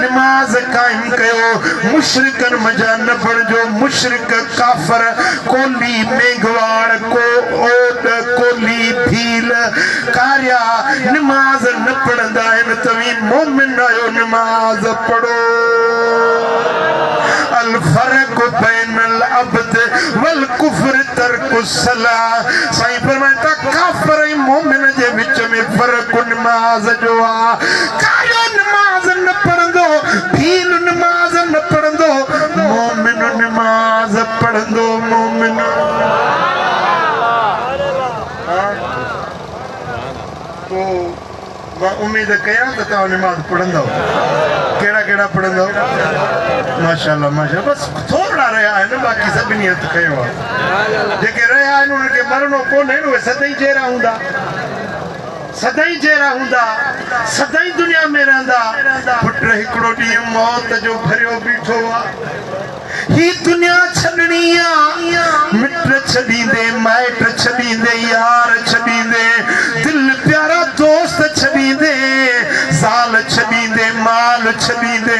[SPEAKER 1] नमाज कायम कयो मुशरिकन मजा न बणजो मुशरिक काफर कोली मेघवाड़ को ओड कोली भील कार्या नमाज न पढ़ंदा आहिनि तव्हीं मोमिन आयो नमाज पढ़ो अल फर्क बैनल अब्द वल कुफ्र तर्कु सलाह साईं फरमाइनि था काफर ऐं मोमिन जे विच में फर्क नमाज जो आ कायो नमाज न पढ़ंदो भील नमाज न पढ़ंदो मोमिन नमाज पढ़ंदो मोमिन तो मां उम्मीद कयां त तव्हां नमाज पढ़ंदव कहिड़ा कहिड़ा पढ़ंदव माशाल्लाह माशाल्लाह बस थोरा रहिया आहिनि बाक़ी सभिनी हथ खयो आहे जेके रहिया आहिनि उन्हनि खे मरणो कोन्हे उहे सदाईं जहिड़ा हूंदा सदाईं जहिड़ा हूंदा सदाईं दुनिया में रहंदा पुट हिकिड़ो ॾींहुं मौत जो भरियो बीठो आहे ही दुनिया छॾणी आहे मिट छॾींदे माइट छॾींदे यार छॾींदे दिलि प्यारा दोस्त छॾींदे ज़ाल छॾींदे माल छॾींदे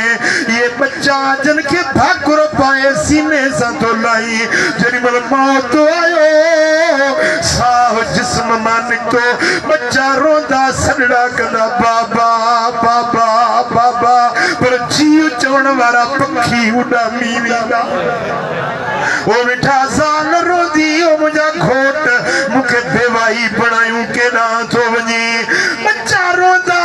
[SPEAKER 1] ये बच्चा जिन खे भाकुर पाए सीने सां थो लाई जेॾी महिल मौत आयो साह जिस्म मां निकितो बच्चा रोंदा सॾड़ा कंदा बाबा बाबा बाबा पर जीव चवण वारा पखी उॾामी वेंदा ओ मिठा ज़ाल रोंदी ओ मुंहिंजा घोट मूंखे बेवाही बणायूं केॾां थो वञे बच्चा रोंदा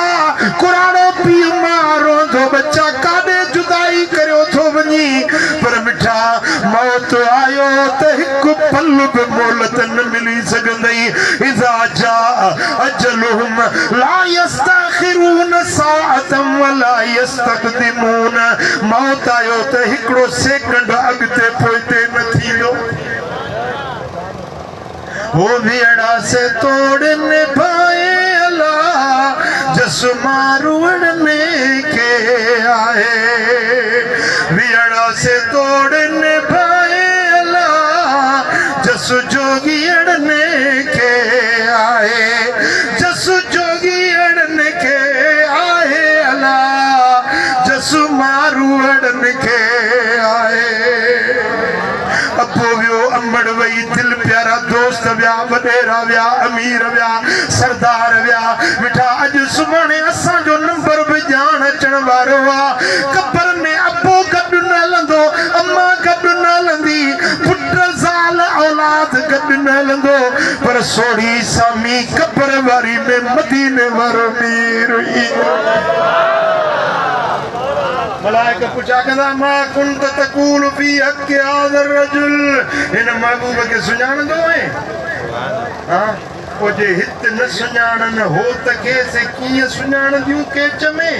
[SPEAKER 1] कुराड़ो पीउ मां रोंदो बच्चा काॾे जुदाई करियो थो वञे पर मिठा मौत आयो त हिकु पल बि मोहलत न मिली सघंदई इज़ा जा अजलुहुम ला यस्तखिरून साअतम वला यस्तक़दिमून मौत आयो त हिकिड़ो सेकंड अॻिते पोइते न थींदो वो भेड़ा से तोड़ निभाए अल्लाह जस मारुड़ने के आए भेड़ा से तोड़ निभाए अल्लाह जस जोगी अड़ने के आए जस जोगी अड़ने के आए अल्लाह जस वही दिल प्यारा दोस्त व्या वडेरा व्या अमीर व्या सरदार व्या मिठा अज सुभाणे असां जो नंबर भी जान अचण वारो आ कब्र में अबू गड न लंदो अम्मा गड न लंदी पुट ज़ाल औलाद गड न लंदो पर सोड़ी सामी कब्र वारी में मदीने वारो मीर हुई मलाइका पूछा कहंदा मा कुंत तकूल फी हक हाज़र रजुल इन महबूब के सुञाणंदो है हां ओ जे हित न सुञाणन हो त केसे कीअं सुञाणंदियूं केच में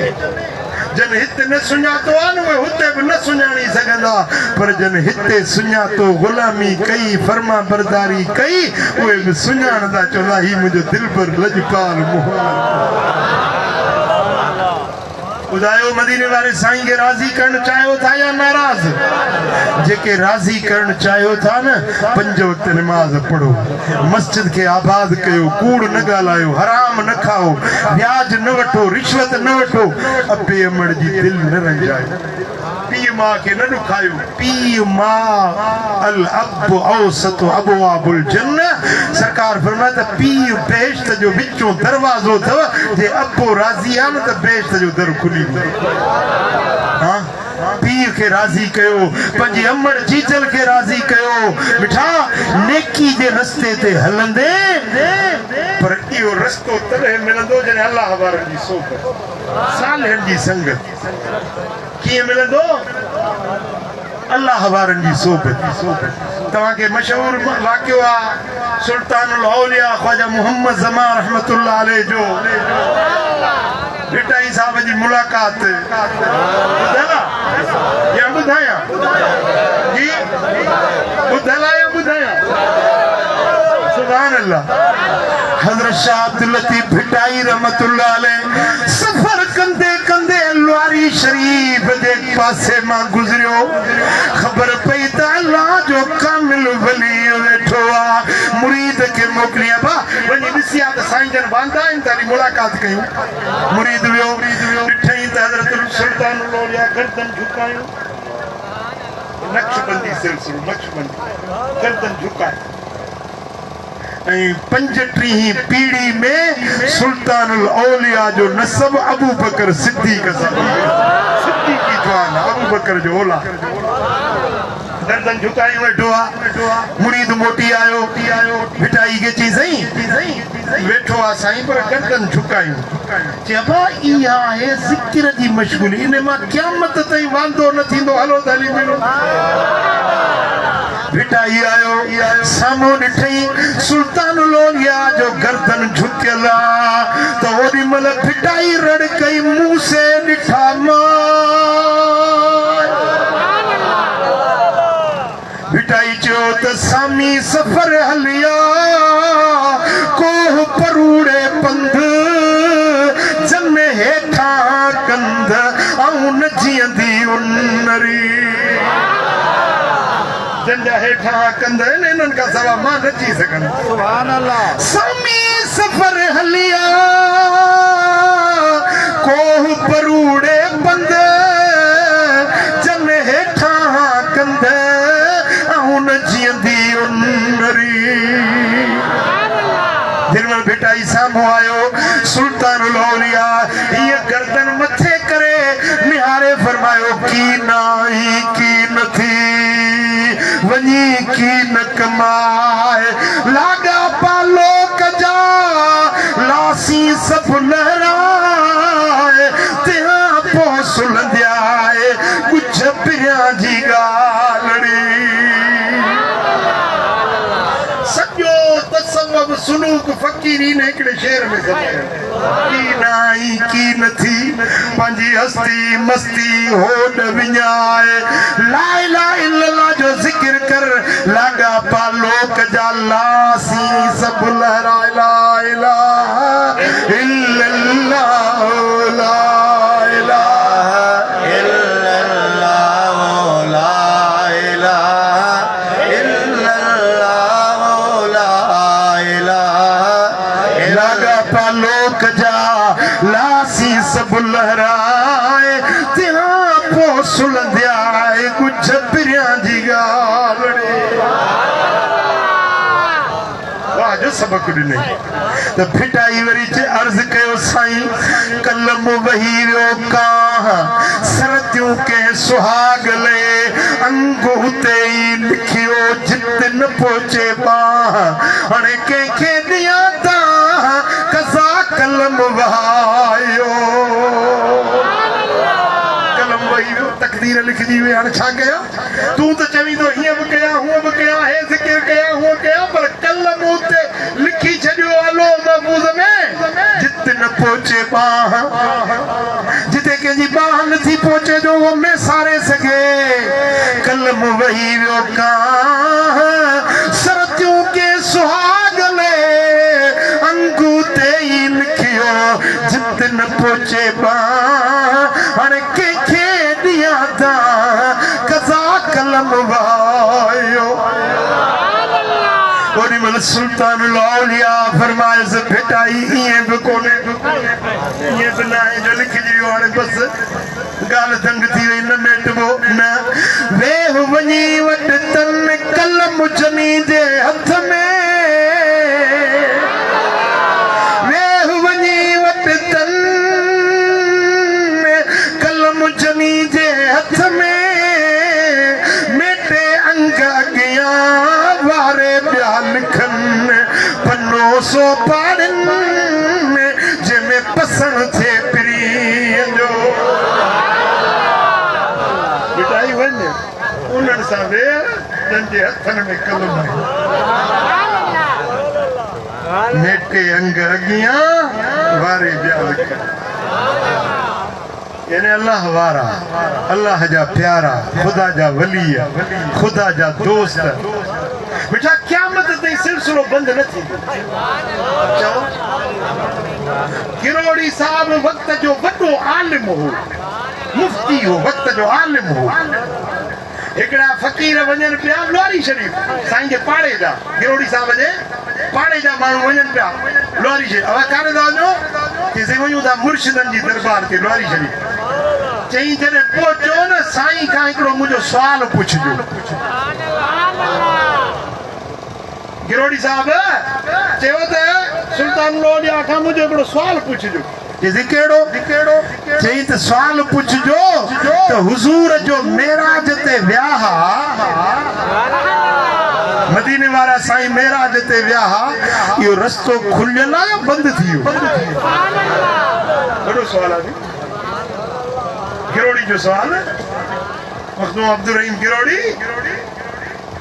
[SPEAKER 1] जन हित न सुञातो आ न हुते भी न सुञाणी सघंदा पर जन हिते सुञातो गुलामी कई फर्मा बरदारी कई उहे भी सुञाणंदा चवंदा ही मुंहिंजो दिल पर लजपाल मोहम्मद ॿुधायो मदीने वारे साईं खे राज़ी करण चाहियो था या नाराज़ जेके राज़ी करण चाहियो था न 5 वक्त नमाज पढ़ो मस्जिद के आबाद कयो कूड़ न ॻाल्हायो हराम न खाओ ब्याज न वठो रिश्वत न वठो अबे अमड़ जी दिल न रंजायो पीउ मां खे न ॾुखायो पीउ मां अल अब औसत अबवाबुल जन्नह सरकार फरमाए त पीउ बेहश्त जो विचों दरवाज़ो अथव जे अबो राज़ी आहे न त बेहश्त जो दर खुली हाँ पीर के राजी कयो पंहिंजी अमड़ जीजल के राजी कयो मिठा नेकी जे रस्ते ते हलंदे पर इहो रस्तो तॾहिं मिलंदो जॾहिं अल्लाह वारनि जी सोबत सालिहनि जी संगत कीअं मिलंदो अल्लाह वारनि जी सोबत तव्हांखे मशहूर वाक़ियो आहे सुल्तानुल औलिया ख्वाजा मोहम्मद ज़मान रहमतुल्लाह अलैह जो भिटाई साहब जी मुलाकात ॿुधल या ॿुधायां जी ॿुधल या ॿुधायां सुभान अल्लाह हज़रत शाह अब्दुल लतीफ़ भिटाई रहमतुल्लाह अलैह सफ़र कंदे कंदे अलवारी शरीफ जे पासे मां गुज़रियो ख़बर पई त अल्लाह जो कामिल वली वेठो आहे मुरीद खे मोकिलिया बा वञी ॾिसी आ त साईं जन वांदा आहिनि तारी मुलाकात कयूं मुरीद वियो ॾिठई त हज़रत सुल्तानुल औलिया गर्दन झुकायो नक्शबंदी सिलसिलो नक्शबंदी गर्दन झुकाए ऐं 35 पीढ़ी में सुल्तानुल औलिया जो नसब अबू बकर सिद्दीक़ सिद्दीक़ी जवान अबू बकर जो औलाद गर्दन झुकाई वेठो आहे मुरीद मोटी आयो भिटाई के चई सही वेठो आहे साईं पर गर्दन झुकायूं चइबा इहा आहे ज़िक्र जी मशगूली इन मां क़यामत ताईं वांदो न थींदो हलो त हली मिलो भिटाई आयो साम्हूं ॾिठई सुल्तानुल औलिया जो गर्दन झुकियल आहे त ओॾी महिल भिटाई रड़ कई मूं से ॾिठा मां भिटाई चयो त सामी सफ़र हलिया कोह परूड़े पंध जन हेठां कंध ऐं न जीअंदी उनरी जंजा हेठां कंध आहिनि इन्हनि खां सवाइ मां न जी सघंदुमि सुभान अल्लाह सामी सफ़र हलिया कोह परूड़े पंध जन हेठां कंध जीअंदी उनरी दिलमन भिटाई साम्हूं आयो सुल्तानुल औलिया हीअ गर्दन मथे करे निहारे फरमायो की नाई की नथी वञी की न कमाए लागा पालो कजा लासी सभु लहराए तिहां पोइ सुलंदिया आहे कुझु पिरियां जी ॻाल्हि सॼो तसव्वुफ़ सुलूक फ़क़ीरी ने हिकिड़े शेर में की नाई की नथी पंहिंजी हस्ती मस्ती होॾ विञाए ला इलाहा इल्लल्लाह जो ज़िक्र कर लागा पालो कजा लासी सभु लहराए ला इलाहा इल्लल्लाह ला इलाहा इल्लल्लाह ला इलाहा लागा पालो कजा लासी सभु लहराए तिहां पोइ सुलंदिया आहे कुझु पिरियां जी ॻाल्हि सबक ॾिनई त फिटाई वरी चे अर्ज़ कयो साईं कलम वही वियो काह सरतियूं के सुहाग ले अंगू ते ई लिखियो जित न पहुचे बाह हाणे कंहिंखे ॾियां था कसा कलम वहायो कलम वही वियो तकदीर लिखजी वे हाणे छा कया तूं त चवीं थो हीअं बि कया हूअं बि कया हे ज़िक्र कया हूअं कया पर कलम उते लिखी छॾियो अलो महफूज़ में जित न पहुचे बाह जिते कंहिंजी बाह नथी पहुचे जो वो में सारे सघे कलम वही वियो काह सरतियूं के सुहाग ले अंगू ते ई लिखियो जित न पहुचे बाह हाणे कंहिंखे ॾियां था कज़ा कलम वायो ओॾी महिल सुल्तानुल औलिया फरमायसि फिटाई ईअं बि कोन्हे ईअं बि न आहे जो लिखिजी वियो हाणे बसि ॻाल्हि दंग थी वई न मेटबो न वेह वञी वटि तन कलम जनी जे हथ में वेह वञी वटि तन कलम जनी जे हथ में मेटे अंग अॻियां वारे ॿिया लिखनि पनो सो पाड़नि जंहिंमें पसंदि थिए प्रीअ जो बिटाई वञ उन्हनि सां वेह जंहिंजे हथनि में कलम आहे मेटे अंग अॻियां वारे ॿिया लिखनि यानी अल्लाह वारा अल्लाह जा प्यारा खुदा जा वली खुदा जा दोस्त बेटा क़यामत ताईं सिलसिलो बंद न थींदो चओ किरोड़ी साहब वक्त जो वॾो आलिम हो मुफ्ती हो वक्त जो आलिम हो हिकिड़ा फ़कीर वञनि पिया लोहारी शरीफ़ साईं जे पाड़े जा किरोड़ी साहब जे पाड़े जा माण्हू वञनि पिया लोहारी शरीफ़ अवा काॾे था वञो चईं वञूं था मुर्शिदनि जी दरबार ते लोहारी शरीफ़ चई जॾहिं पहुचो न साईं खां हिकिड़ो मुंहिंजो सुवाल पुछिजो गिरोड़ी साहब चयो त सुल्तानुल औलिया खां मुंहिंजो हिकिड़ो सुवाल पुछिजो कहिड़ो चई त सुवाल पुछिजो त हुज़ूर जो मेराज ते विया मदीने वारा साईं मेराज ते विया इहो रस्तो खुलियल आहे या बंदि थी वियो वॾो सुवाल आहे गिरोड़ी जो सवाल मखदूम अब्दुल रहीम गिरोड़ी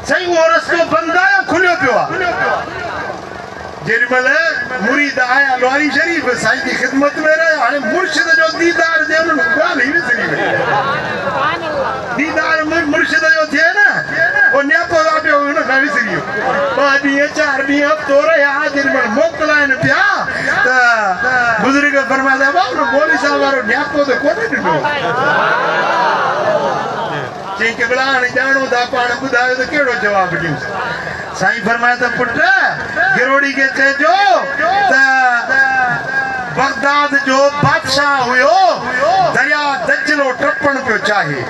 [SPEAKER 1] सही वो रस्तो बंद आया खुलियो पियो आहे जेॾीमहिल मुरीद आया लोहारी शरीफ़ साईं जी ख़िदमत में रहिया हाणे मुर्शिद जो दीदार जे उन्हनि ॻाल्हि ई विसरी वई दीदार मुर्शिद जो थिए न वो न्यापो पियो हुन खां विसरी वियो 5 ॾींहं 4 ॾींहं हफ़्तो रहिया जेॾीमहिल मोकिलाइनि पिया त बुज़ुर्ग फरमाया बाबा मौलवी साहब वारो न्यापो त कोन्हे ॾिनो चई के भला हाणे ॼाणो था पाण ॿुधायो त कहिड़ो जवाबु ॾियूं साईं फरमाया त पुट गिरोड़ी खे चइजो त बगदाद जो बादशाह हुयो दरिया दजलो टपण पियो चाहे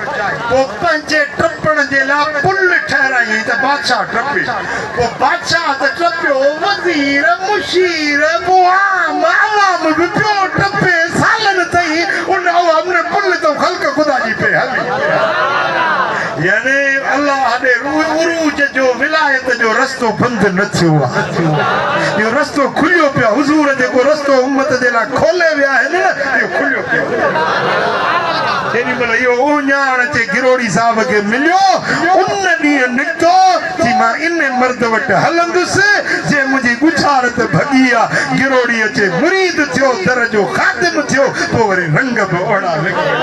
[SPEAKER 1] पोइ पंहिंजे टपण जे लाइ पुल ठहिराई त बादशाह टपे पोइ बादशाह त टपियो वज़ीर मुशीर मुआम अवाम बि पियो टपे सालनि ताईं उन अवाम ने पुल तो ख़ल्क़ ख़ुदा जी पे हली यानी अल्लाह ॾे उरूज जो विलायत जो रस्तो बंदि न थियो आहे इहो रस्तो खुलियो पियो हुज़ूर जेको रस्तो उम्मत जे लाइ खोले विया आहिनि न इहो खुलियो पियो जेॾी महिल इहो उञाण अचे गिरोड़ी साहब खे मिलियो उन ॾींहुं निकितो कि मां इन मर्द वटि हलंदुसि जे मुंहिंजी गुछारत भॻी आहे गिरोड़ी अचे मुरीद थियो दर जो ख़ादिम थियो पोइ वरी रंग बि ओड़ा निकिता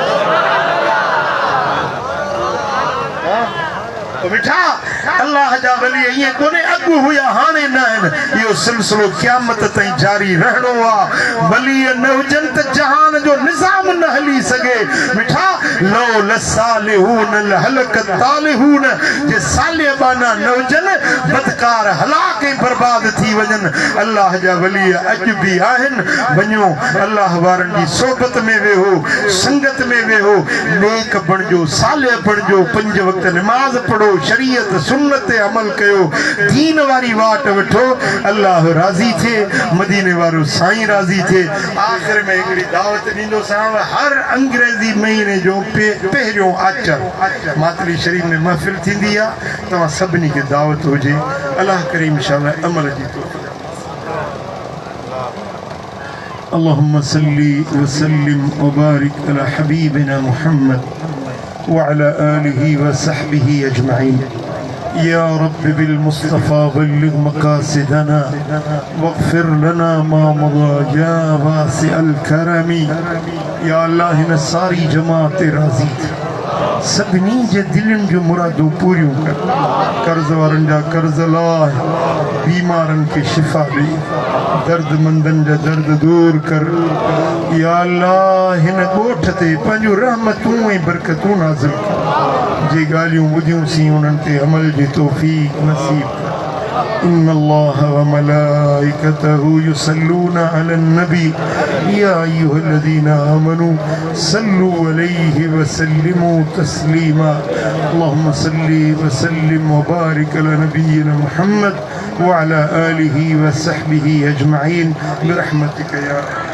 [SPEAKER 1] मिठा अल्लाह जा वली ईअं कोन्हे अॻु हुया हाणे न आहिनि इहो सिलसिलो क़यामत ताईं जारी रहणो आहे वली न हुजनि त जहान जो निज़ाम न हली सघे मिठा लो लसालिहून लहलकत तालिहून जे सालिबाना न हुजनि बदकार हलाक ऐं बर्बाद थी वञनि अल्लाह जा वली अॼु बि आहिनि वञो अल्लाह वारनि जी सोबत में वेहो संगत में वेहो नेक बणिजो सालिह बणिजो 5 वक़्त नमाज़ पढ़ो शरीयत सुन्नत ते अमल कयो दीन वारी वाट वठो अल्लाह राज़ी थे मदीने वारो साईं राज़ी थे आखिर में हिकिड़ी दावत ॾींदो सां हर अंग्रेज़ी महीने जो पहिरियों आचर मातली शरीफ में महफ़िल थींदी आहे तव्हां सभिनी खे दावत हुजे अल्लाह करीम इंशाअल्लाह अमल जी तौफ़ीक़ اللهم صل وسلم وبارك على حبيبنا محمد وعلى آله وصحبه أجمعين يا رب بالمصطفى بلغ مقاصدنا واغفر لنا ما مضى يا واسع الكرم يا الله हिन सारी जमात राज़ी सभिनी जे दिलनि जो मुरादूं पूरियूं कर कर्ज़ वारनि जा कर्ज़ लाह बीमारनि खे शिफ़ा ॾे दर्दमंदनि जा दर्द दूर कर या अल्लाह हिन ॻोठ ते पंहिंजूं रहमतूं ऐं बरकतूं नाज़िल कर जे ॻाल्हियूं ॿुधियूंसीं उन्हनि ते अमल जी तौफ़ीक़ नसीब कर إن الله وملائكته يصلون على النبي يا أيها الذين آمنوا صلوا عليه وسلموا تسليما اللهم صل وسلم وبارك على نبينا محمد وعلى آله وصحبه أجمعين برحمتك يا رب